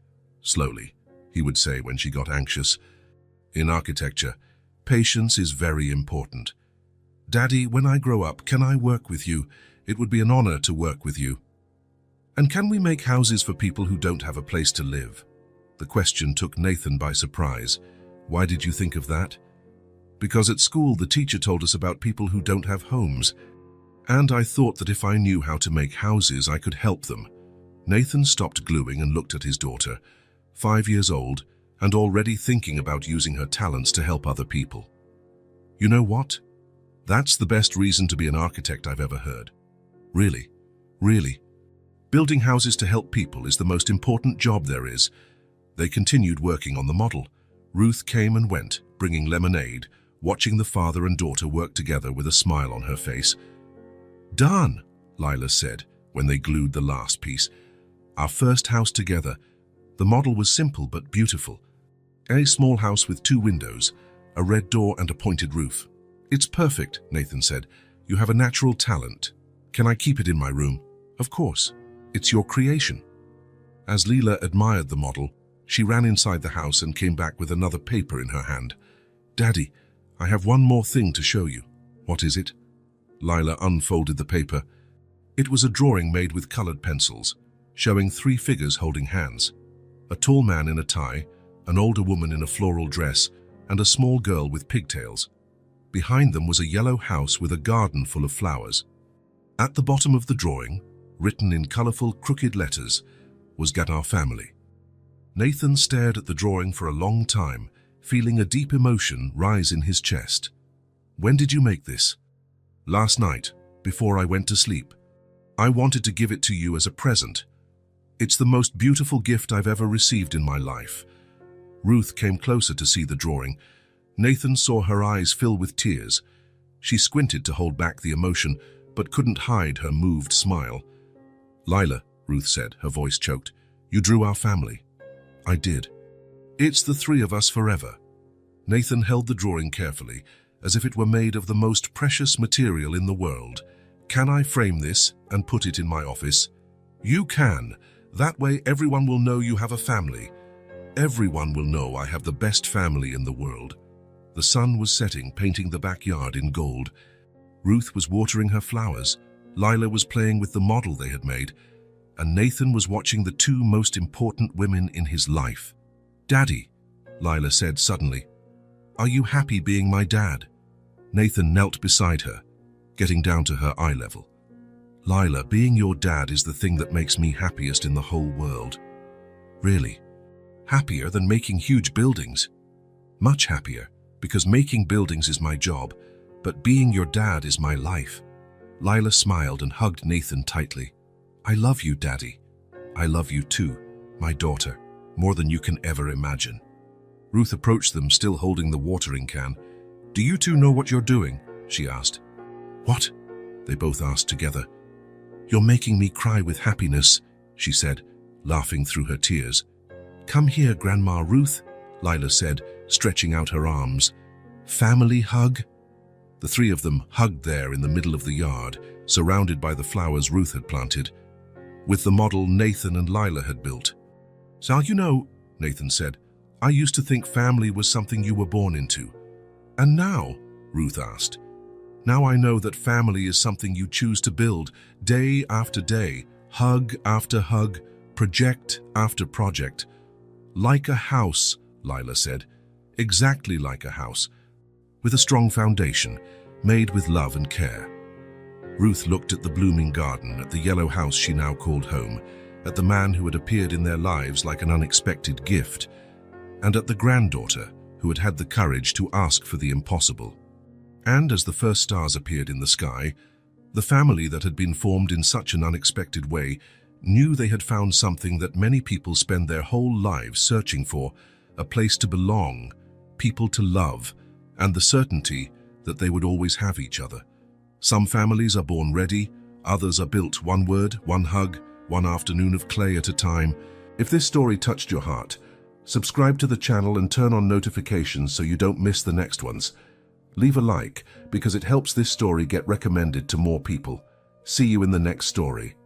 A: Slowly, he would say when she got anxious. In architecture, patience is very important. Daddy, when I grow up, can I work with you? It would be an honor to work with you. And can we make houses for people who don't have a place to live? The question took Nathan by surprise. Why did you think of that? Because at school the teacher told us about people who don't have homes, and I thought that if I knew how to make houses, I could help them. Nathan stopped gluing and looked at his daughter, 5 years old, and already thinking about using her talents to help other people. You know what? That's the best reason to be an architect I've ever heard. Really, really. Building houses to help people is the most important job there is. They continued working on the model. Ruth came and went, bringing lemonade, watching the father and daughter work together with a smile on her face. Done, Lila said when they glued the last piece. Our first house together. The model was simple but beautiful. A small house with 2 windows, a red door and a pointed roof. It's perfect, Nathan said. You have a natural talent. Can I keep it in my room? Of course. It's your creation. As Lila admired the model, she ran inside the house and came back with another paper in her hand. Daddy, I have one more thing to show you. What is it? Lila unfolded the paper. It was a drawing made with colored pencils, showing 3 figures holding hands. A tall man in a tie, an older woman in a floral dress, and a small girl with pigtails. Behind them was a yellow house with a garden full of flowers. At the bottom of the drawing, written in colorful, crooked letters, was "Get our family." Nathan stared at the drawing for a long time, feeling a deep emotion rise in his chest. When did you make this? Last night, before I went to sleep. I wanted to give it to you as a present. It's the most beautiful gift I've ever received in my life. Ruth came closer to see the drawing. Nathan saw her eyes fill with tears. She squinted to hold back the emotion, but couldn't hide her moved smile. Lila, Ruth said, her voice choked, you drew our family. I did. It's the 3 of us forever. Nathan held the drawing carefully, as if it were made of the most precious material in the world. Can I frame this and put it in my office? You can. That way everyone will know you have a family. Everyone will know I have the best family in the world. The sun was setting, painting the backyard in gold. Ruth was watering her flowers. Lila was playing with the model they had made, and Nathan was watching the 2 most important women in his life. Daddy, Lila said suddenly, are you happy being my dad? Nathan knelt beside her, getting down to her eye level. Lila, being your dad is the thing that makes me happiest in the whole world. Really? Happier than making huge buildings? Much happier, because making buildings is my job, but being your dad is my life. Lila smiled and hugged Nathan tightly. I love you, Daddy. I love you too, my daughter, more than you can ever imagine. Ruth approached them, still holding the watering can. Do you 2 know what you're doing? She asked. What? They both asked together. You're making me cry with happiness, she said, laughing through her tears. Come here, Grandma Ruth, Lila said, stretching out her arms. Family hug? The 3 of them hugged there in the middle of the yard, surrounded by the flowers Ruth had planted, with the model Nathan and Lila had built. So you know, Nathan said, I used to think family was something you were born into. And now, Ruth asked, now I know that family is something you choose to build day after day, hug after hug, project after project. Like a house, Lila said, exactly like a house, with a strong foundation, made with love and care. Ruth looked at the blooming garden, at the yellow house she now called home, at the man who had appeared in their lives like an unexpected gift, and at the granddaughter who had had the courage to ask for the impossible. And as the first stars appeared in the sky, the family that had been formed in such an unexpected way knew they had found something that many people spend their whole lives searching for, a place to belong, people to love, and the certainty that they would always have each other. Some families are born ready, others are built one word, one hug, one afternoon of clay at a time. If this story touched your heart, subscribe to the channel and turn on notifications so you don't miss the next ones. Leave a like because it helps this story get recommended to more people. See you in the next story.